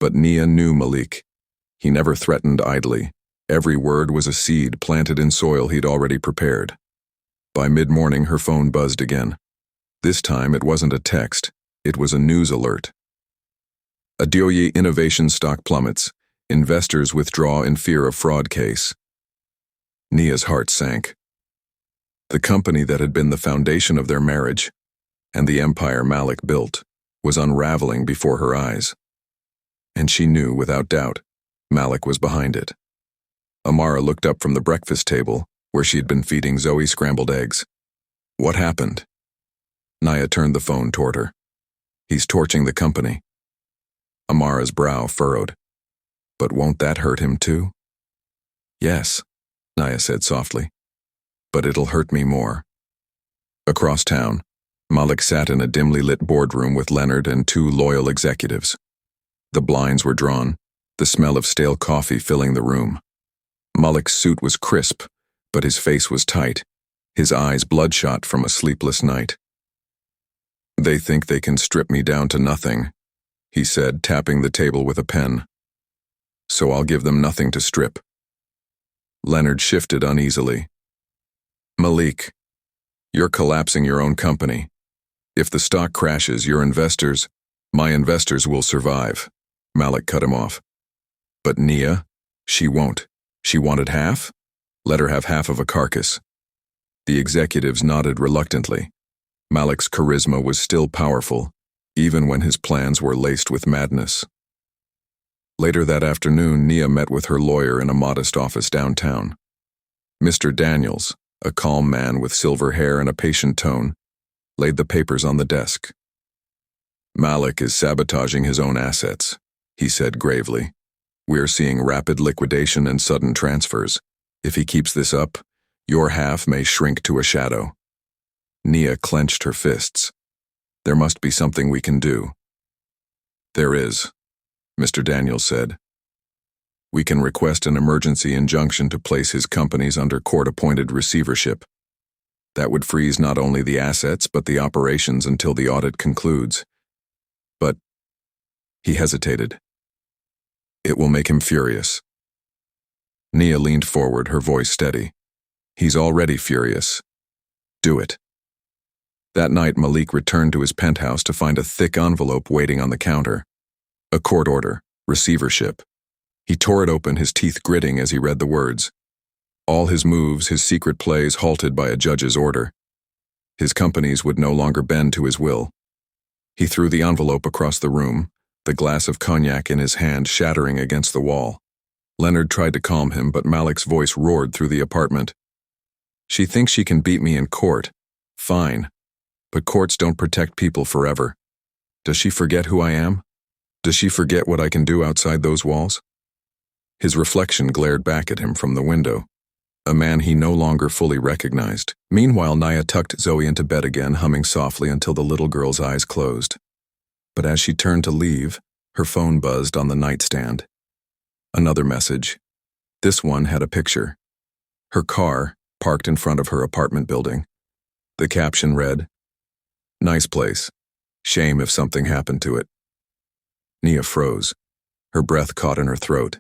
Speaker 1: But Nia knew Malik. He never threatened idly. Every word was a seed planted in soil he'd already prepared. By mid-morning, her phone buzzed again. This time, it wasn't a text. It was a news alert. Adioye innovation stock plummets. Investors withdraw in fear of fraud case. Nia's heart sank. The company that had been the foundation of their marriage, and the empire Malik built, was unraveling before her eyes. And she knew, without doubt, Malik was behind it. Amara looked up from the breakfast table, where she had been feeding Zoe scrambled eggs. What happened? Nia turned the phone toward her. He's torching the company. Amara's brow furrowed. But won't that hurt him too? Yes, Nia said softly. But it'll hurt me more. Across town, Malik sat in a dimly lit boardroom with Leonard and two loyal executives. The blinds were drawn, the smell of stale coffee filling the room. Malik's suit was crisp, but his face was tight, his eyes bloodshot from a sleepless night. They think they can strip me down to nothing, he said, tapping the table with a pen. So I'll give them nothing to strip. Leonard shifted uneasily. Malik, you're collapsing your own company. If the stock crashes, my investors will survive. Malik cut him off. But Nia, she won't. She wanted half? Let her have half of a carcass. The executives nodded reluctantly. Malik's charisma was still powerful, even when his plans were laced with madness. Later that afternoon, Nia met with her lawyer in a modest office downtown. Mr. Daniels, a calm man with silver hair and a patient tone, laid the papers on the desk. Malik is sabotaging his own assets, he said gravely. We're seeing rapid liquidation and sudden transfers. If he keeps this up, your half may shrink to a shadow. Nia clenched her fists. There must be something we can do. There is, Mr. Daniels said. We can request an emergency injunction to place his companies under court-appointed receivership. That would freeze not only the assets but the operations until the audit concludes. But he hesitated. It will make him furious. Nia leaned forward, her voice steady. He's already furious. Do it. That night, Malik returned to his penthouse to find a thick envelope waiting on the counter. A court order, receivership. He tore it open, his teeth gritting as he read the words. All his moves, his secret plays, halted by a judge's order. His companies would no longer bend to his will. He threw the envelope across the room, the glass of cognac in his hand shattering against the wall. Leonard tried to calm him, but Malik's voice roared through the apartment. She thinks she can beat me in court. Fine. But courts don't protect people forever. Does she forget who I am? Does she forget what I can do outside those walls? His reflection glared back at him from the window, a man he no longer fully recognized. Meanwhile, Nia tucked Zoe into bed again, humming softly until the little girl's eyes closed. But as she turned to leave, her phone buzzed on the nightstand. Another message. This one had a picture. Her car, parked in front of her apartment building. The caption read, "Nice place. Shame if something happened to it." Nia froze. Her breath caught in her throat.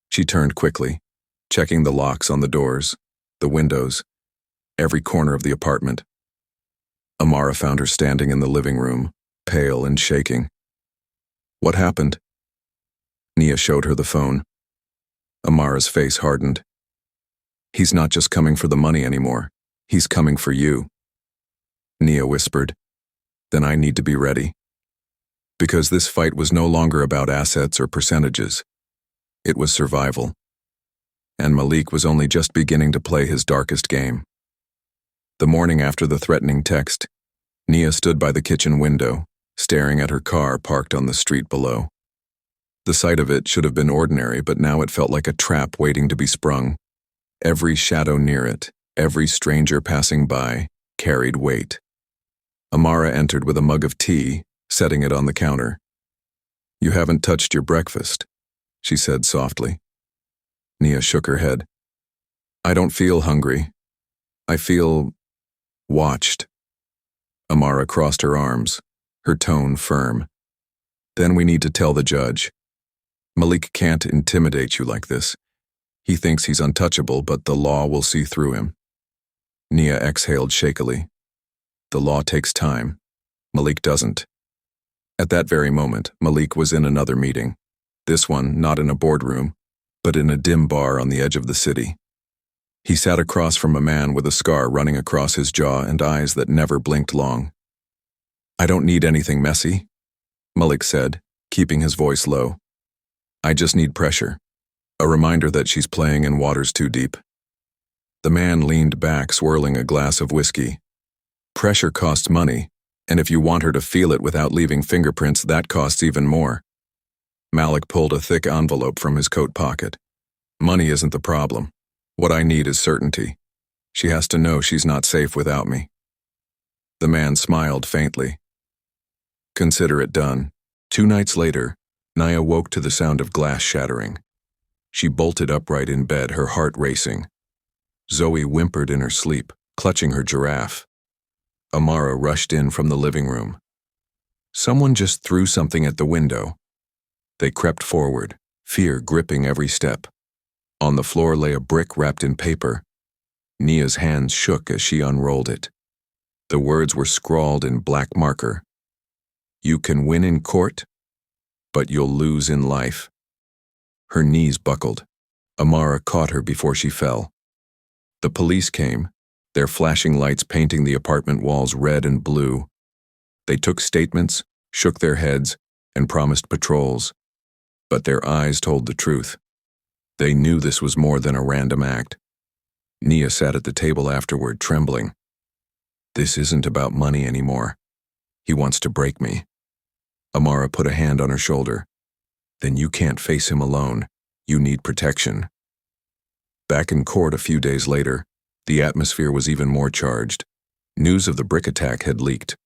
Speaker 1: She turned quickly, checking the locks on the doors, the windows, every corner of the apartment. Amara found her standing in the living room, pale and shaking. What happened? Nia showed her the phone. Amara's face hardened. He's not just coming for the money anymore. He's coming for you. Nia whispered. Then I need to be ready. Because this fight was no longer about assets or percentages. It was survival. And Malik was only just beginning to play his darkest game. The morning after the threatening text, Nia stood by the kitchen window, staring at her car parked on the street below. The sight of it should have been ordinary, but now it felt like a trap waiting to be sprung. Every shadow near it, every stranger passing by, carried weight. Amara entered with a mug of tea, setting it on the counter. You haven't touched your breakfast, she said softly. Nia shook her head. I don't feel hungry. I feel watched. Amara crossed her arms, her tone firm. Then we need to tell the judge. Malik can't intimidate you like this. He thinks he's untouchable, but the law will see through him. Nia exhaled shakily. The law takes time. Malik doesn't. At that very moment, Malik was in another meeting. This one not in a boardroom, but in a dim bar on the edge of the city. He sat across from a man with a scar running across his jaw and eyes that never blinked long. "I don't need anything messy," Malik said, keeping his voice low. "I just need pressure. A reminder that she's playing in waters too deep." The man leaned back, swirling a glass of whiskey. "Pressure costs money, and if you want her to feel it without leaving fingerprints, that costs even more." Malik pulled a thick envelope from his coat pocket. "Money isn't the problem. What I need is certainty. She has to know she's not safe without me." The man smiled faintly. "Consider it done." 2 nights later, Nia woke to the sound of glass shattering. She bolted upright in bed, her heart racing. Zoe whimpered in her sleep, clutching her giraffe. Amara rushed in from the living room. Someone just threw something at the window. They crept forward, fear gripping every step. On the floor lay a brick wrapped in paper. Nia's hands shook as she unrolled it. The words were scrawled in black marker. "You can win in court, but you'll lose in life." Her knees buckled. Amara caught her before she fell. The police came, their flashing lights painting the apartment walls red and blue. They took statements, shook their heads, and promised patrols. But their eyes told the truth. They knew this was more than a random act. Nia sat at the table afterward, trembling. "This isn't about money anymore. He wants to break me." Amara put a hand on her shoulder. "Then you can't face him alone. You need protection." Back in court a few days later, the atmosphere was even more charged. News of the brick attack had leaked.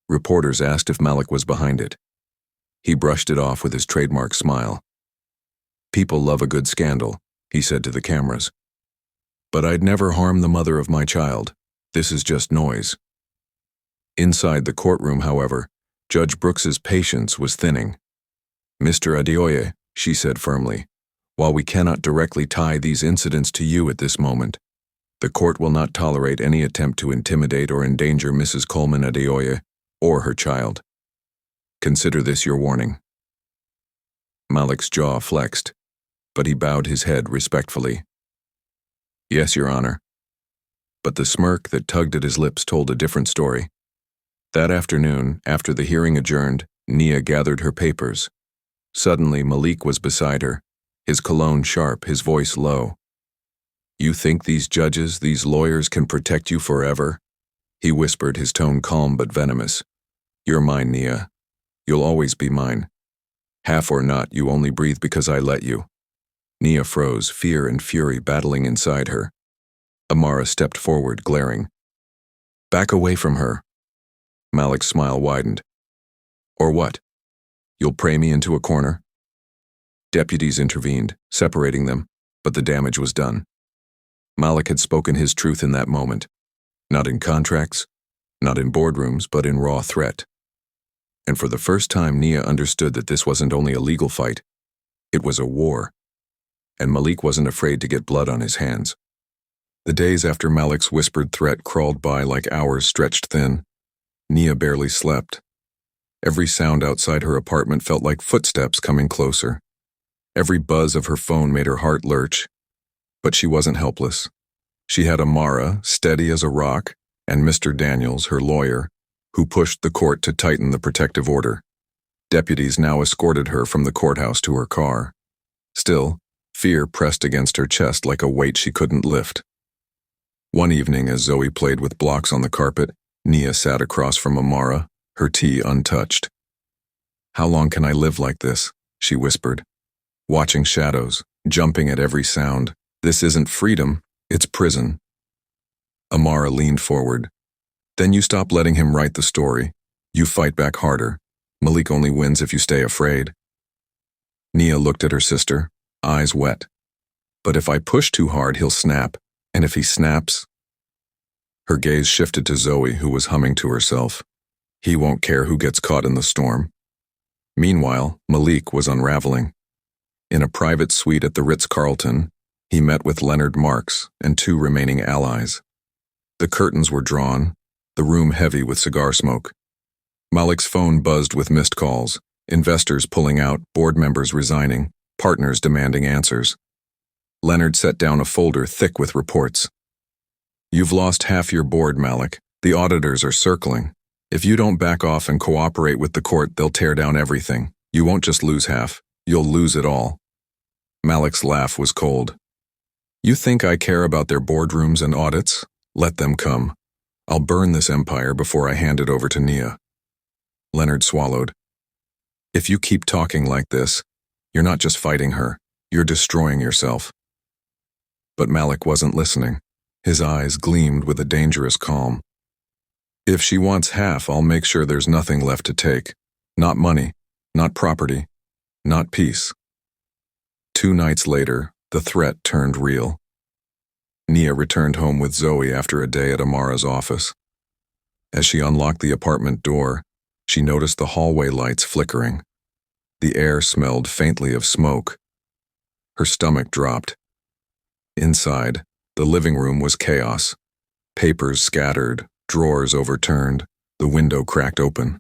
Speaker 1: Reporters asked if Malik was behind it. He brushed it off with his trademark smile. "People love a good scandal," he said to the cameras. "But I'd never harm the mother of my child. This is just noise." Inside the courtroom, however, Judge Brooks's patience was thinning. "Mr. Adeoye," she said firmly, "while we cannot directly tie these incidents to you at this moment, the court will not tolerate any attempt to intimidate or endanger Mrs. Coleman Adeoye or her child. Consider this your warning." Malik's jaw flexed, but he bowed his head respectfully. "Yes, Your Honor." But the smirk that tugged at his lips told a different story. That afternoon, after the hearing adjourned, Nia gathered her papers. Suddenly, Malik was beside her, his cologne sharp, his voice low. "You think these judges, these lawyers can protect you forever?" He whispered, his tone calm but venomous. "You're mine, Nia. You'll always be mine. Half or not, you only breathe because I let you." Nia froze, fear and fury battling inside her. Amara stepped forward, glaring. "Back away from her." Malik's smile widened. "Or what? You'll pray me into a corner?" Deputies intervened, separating them, but the damage was done. Malik had spoken his truth in that moment. Not in contracts, not in boardrooms, but in raw threat. And for the first time, Nia understood that this wasn't only a legal fight. It was a war. And Malik wasn't afraid to get blood on his hands. The days after Malik's whispered threat crawled by like hours stretched thin. Nia barely slept. Every sound outside her apartment felt like footsteps coming closer. Every buzz of her phone made her heart lurch. But she wasn't helpless. She had Amara, steady as a rock, and Mr. Daniels, her lawyer, who pushed the court to tighten the protective order. Deputies now escorted her from the courthouse to her car. Still, fear pressed against her chest like a weight she couldn't lift. One evening, as Zoe played with blocks on the carpet, Nia sat across from Amara, her tea untouched. "How long can I live like this?" she whispered. "Watching shadows, jumping at every sound. This isn't freedom, it's prison." Amara leaned forward. "Then you stop letting him write the story. You fight back harder. Malik only wins if you stay afraid." Nia looked at her sister, eyes wet. "But if I push too hard, he'll snap. And if he snaps..." Her gaze shifted to Zoe, who was humming to herself. "He won't care who gets caught in the storm." Meanwhile, Malik was unraveling. In a private suite at the Ritz-Carlton, he met with Leonard Marks and 2 remaining allies. The curtains were drawn, the room heavy with cigar smoke. Malik's phone buzzed with missed calls, investors pulling out, board members resigning, partners demanding answers. Leonard set down a folder thick with reports. "You've lost half your board, Malik. The auditors are circling. If you don't back off and cooperate with the court, they'll tear down everything. You won't just lose half, you'll lose it all." Malik's laugh was cold. "You think I care about their boardrooms and audits? Let them come. I'll burn this empire before I hand it over to Nia." Leonard swallowed. "If you keep talking like this, you're not just fighting her, you're destroying yourself." But Malik wasn't listening. His eyes gleamed with a dangerous calm. "If she wants half, I'll make sure there's nothing left to take. Not money, not property, not peace." 2 nights later, the threat turned real. Nia returned home with Zoe after a day at Amara's office. As she unlocked the apartment door, she noticed the hallway lights flickering. The air smelled faintly of smoke. Her stomach dropped. Inside, the living room was chaos. Papers scattered, drawers overturned, the window cracked open.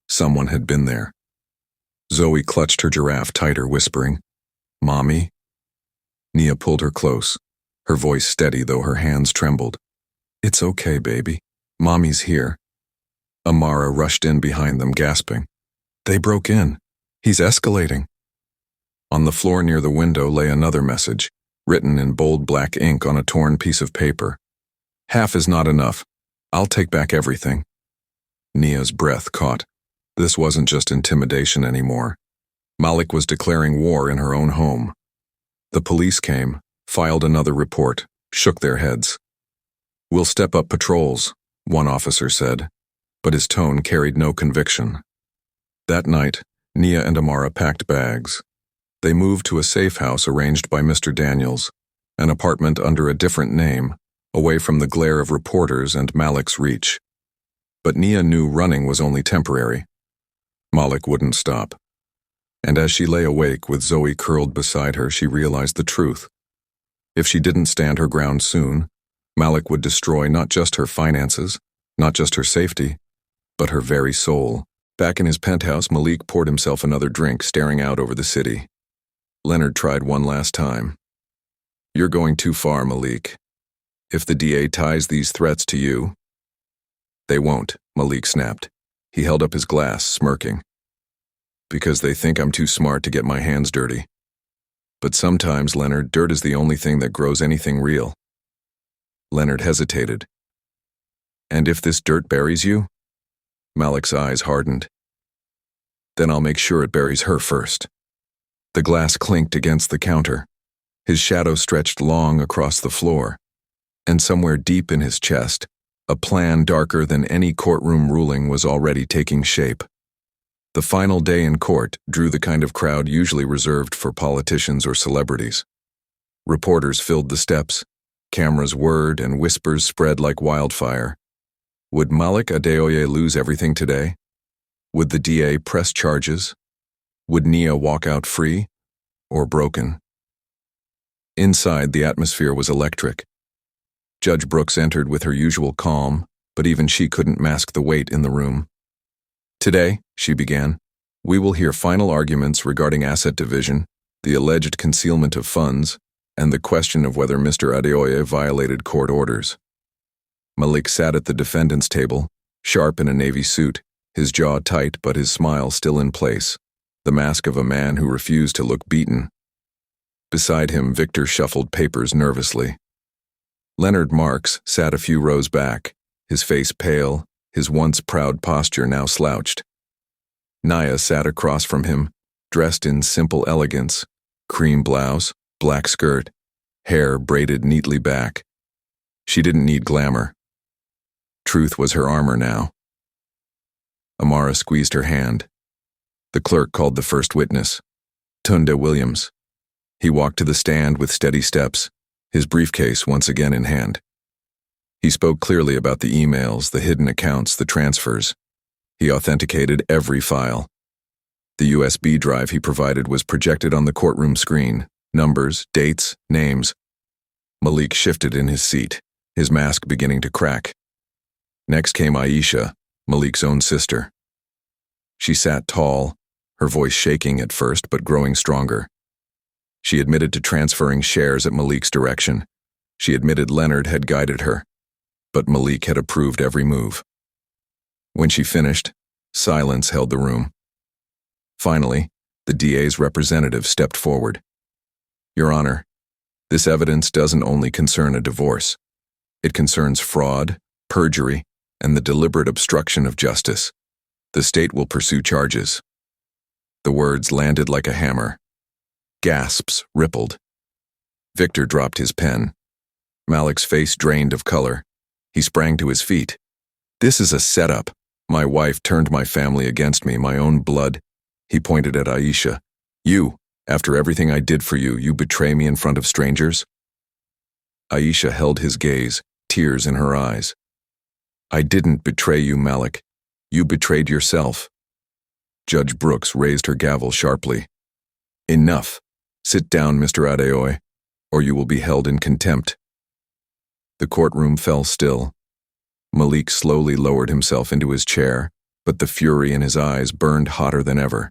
Speaker 1: Someone had been there. Zoe clutched her giraffe tighter, whispering, "Mommy?" Nia pulled her close, her voice steady though her hands trembled. "It's okay, baby. Mommy's here." Amara rushed in behind them, gasping. "They broke in. He's escalating." On the floor near the window lay another message, written in bold black ink on a torn piece of paper. "Half is not enough. I'll take back everything." Nia's breath caught. This wasn't just intimidation anymore. Malik was declaring war in her own home. The police came, filed another report, shook their heads. "We'll step up patrols," one officer said, but his tone carried no conviction. That night, Nia and Amara packed bags. They moved to a safe house arranged by Mr. Daniels, an apartment under a different name, away from the glare of reporters and Malik's reach. But Nia knew running was only temporary. Malik wouldn't stop. And as she lay awake with Zoe curled beside her, she realized the truth. If she didn't stand her ground soon, Malik would destroy not just her finances, not just her safety, but her very soul. Back in his penthouse, Malik poured himself another drink, staring out over the city. Leonard tried one last time. "You're going too far, Malik. If the DA ties these threats to you—" "They won't," Malik snapped. He held up his glass, smirking. "Because they think I'm too smart to get my hands dirty. But sometimes, Leonard, dirt is the only thing that grows anything real." Leonard hesitated. "And if this dirt buries you?" Malik's eyes hardened. "Then I'll make sure it buries her first." The glass clinked against the counter. His shadow stretched long across the floor. And somewhere deep in his chest, a plan darker than any courtroom ruling was already taking shape. The final day in court drew the kind of crowd usually reserved for politicians or celebrities. Reporters filled the steps. Cameras whirred and whispers spread like wildfire. Would Malik Adeoye lose everything today? Would the DA press charges? Would Nia walk out free or broken? Inside, the atmosphere was electric. Judge Brooks entered with her usual calm, but even she couldn't mask the weight in the room. "Today," she began, "we will hear final arguments regarding asset division, the alleged concealment of funds, and the question of whether Mr. Adeoye violated court orders." Malik sat at the defendant's table, sharp in a navy suit, his jaw tight but his smile still in place, the mask of a man who refused to look beaten. Beside him, Victor shuffled papers nervously. Leonard Marks sat a few rows back, his face pale, his once proud posture now slouched. Nia sat across from him, dressed in simple elegance, cream blouse, black skirt, hair braided neatly back. She didn't need glamour. Truth was her armor now. Amara squeezed her hand. The clerk called the first witness, Tunde Williams. He walked to the stand with steady steps, his briefcase once again in hand. He spoke clearly about the emails, the hidden accounts, the transfers. He authenticated every file. The USB drive he provided was projected on the courtroom screen. Numbers, dates, names. Malik shifted in his seat, his mask beginning to crack. Next came Aisha, Malik's own sister. She sat tall, her voice shaking at first but growing stronger. She admitted to transferring shares at Malik's direction. She admitted Leonard had guided her, but Malik had approved every move. When she finished, silence held the room. Finally, the DA's representative stepped forward. "Your Honor, this evidence doesn't only concern a divorce. It concerns fraud, perjury, and the deliberate obstruction of justice. The state will pursue charges." The words landed like a hammer. Gasps rippled. Victor dropped his pen. Malik's face drained of color. He sprang to his feet. "This is a setup. My wife turned my family against me, my own blood." He pointed at Aisha. "You, after everything I did for you, you betray me in front of strangers?" Aisha held his gaze, tears in her eyes. "I didn't betray you, Malik. You betrayed yourself." Judge Brooks raised her gavel sharply. "Enough. Sit down, Mr. Adeoye, or you will be held in contempt." The courtroom fell still. Malik slowly lowered himself into his chair, but the fury in his eyes burned hotter than ever.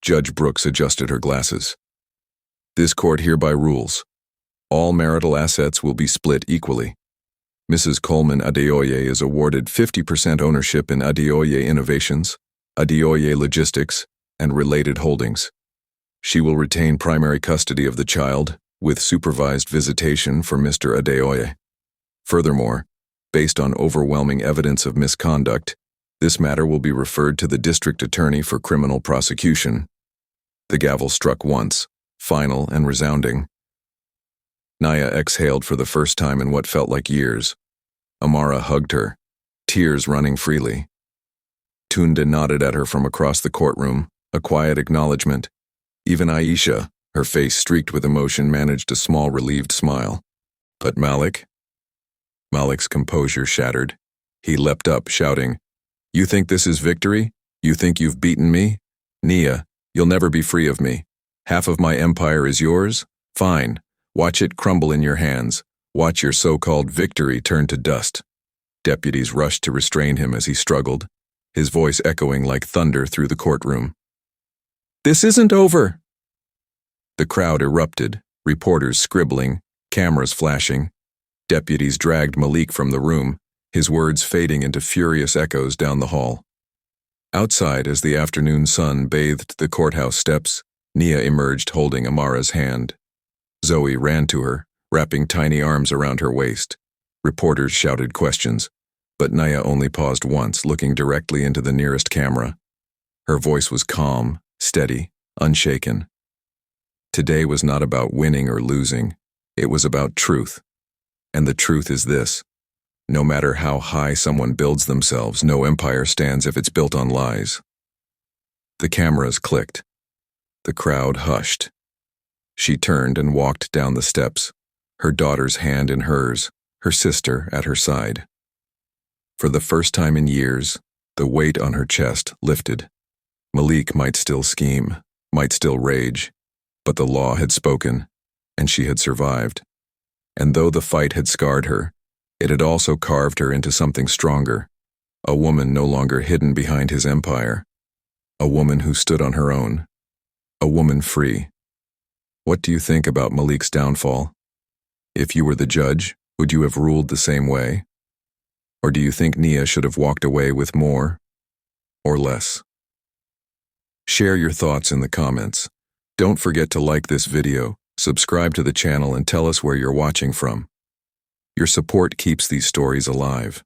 Speaker 1: Judge Brooks adjusted her glasses. "This court hereby rules. All marital assets will be split equally. Mrs. Coleman Adeoye is awarded 50% ownership in Adeoye Innovations, Adeoye Logistics, and related holdings. She will retain primary custody of the child, with supervised visitation for Mr. Adeoye. Furthermore, based on overwhelming evidence of misconduct, this matter will be referred to the district attorney for criminal prosecution." The gavel struck once, final and resounding. Naya exhaled for the first time in what felt like years. Amara hugged her, tears running freely. Tunda nodded at her from across the courtroom, a quiet acknowledgement. Even Aisha, her face streaked with emotion, managed a small relieved smile. But Malik? Malik's composure shattered. He leapt up, shouting, "You think this is victory? You think you've beaten me? Nia, you'll never be free of me. Half of my empire is yours? Fine. Watch it crumble in your hands. Watch your so-called victory turn to dust." Deputies rushed to restrain him as he struggled, his voice echoing like thunder through the courtroom. "This isn't over!" The crowd erupted, reporters scribbling, cameras flashing. Deputies dragged Malik from the room, his words fading into furious echoes down the hall. Outside, as the afternoon sun bathed the courthouse steps, Nia emerged holding Amara's hand. Zoe ran to her, wrapping tiny arms around her waist. Reporters shouted questions, but Nia only paused once, looking directly into the nearest camera. Her voice was calm, steady, unshaken. Today was not about winning or losing. It was about truth. And the truth is this: no matter how high someone builds themselves, no empire stands if it's built on lies. The cameras clicked. The crowd hushed. She turned and walked down the steps, her daughter's hand in hers, her sister at her side. For the first time in years, the weight on her chest lifted. Malik might still scheme, might still rage, but the law had spoken, and she had survived. And though the fight had scarred her, it had also carved her into something stronger, a woman no longer hidden behind his empire, a woman who stood on her own, a woman free. What do you think about Malik's downfall? If you were the judge, would you have ruled the same way? Or do you think Nia should have walked away with more or less? Share your thoughts in the comments. Don't forget to like this video, subscribe to the channel, and tell us where you're watching from. Your support keeps these stories alive.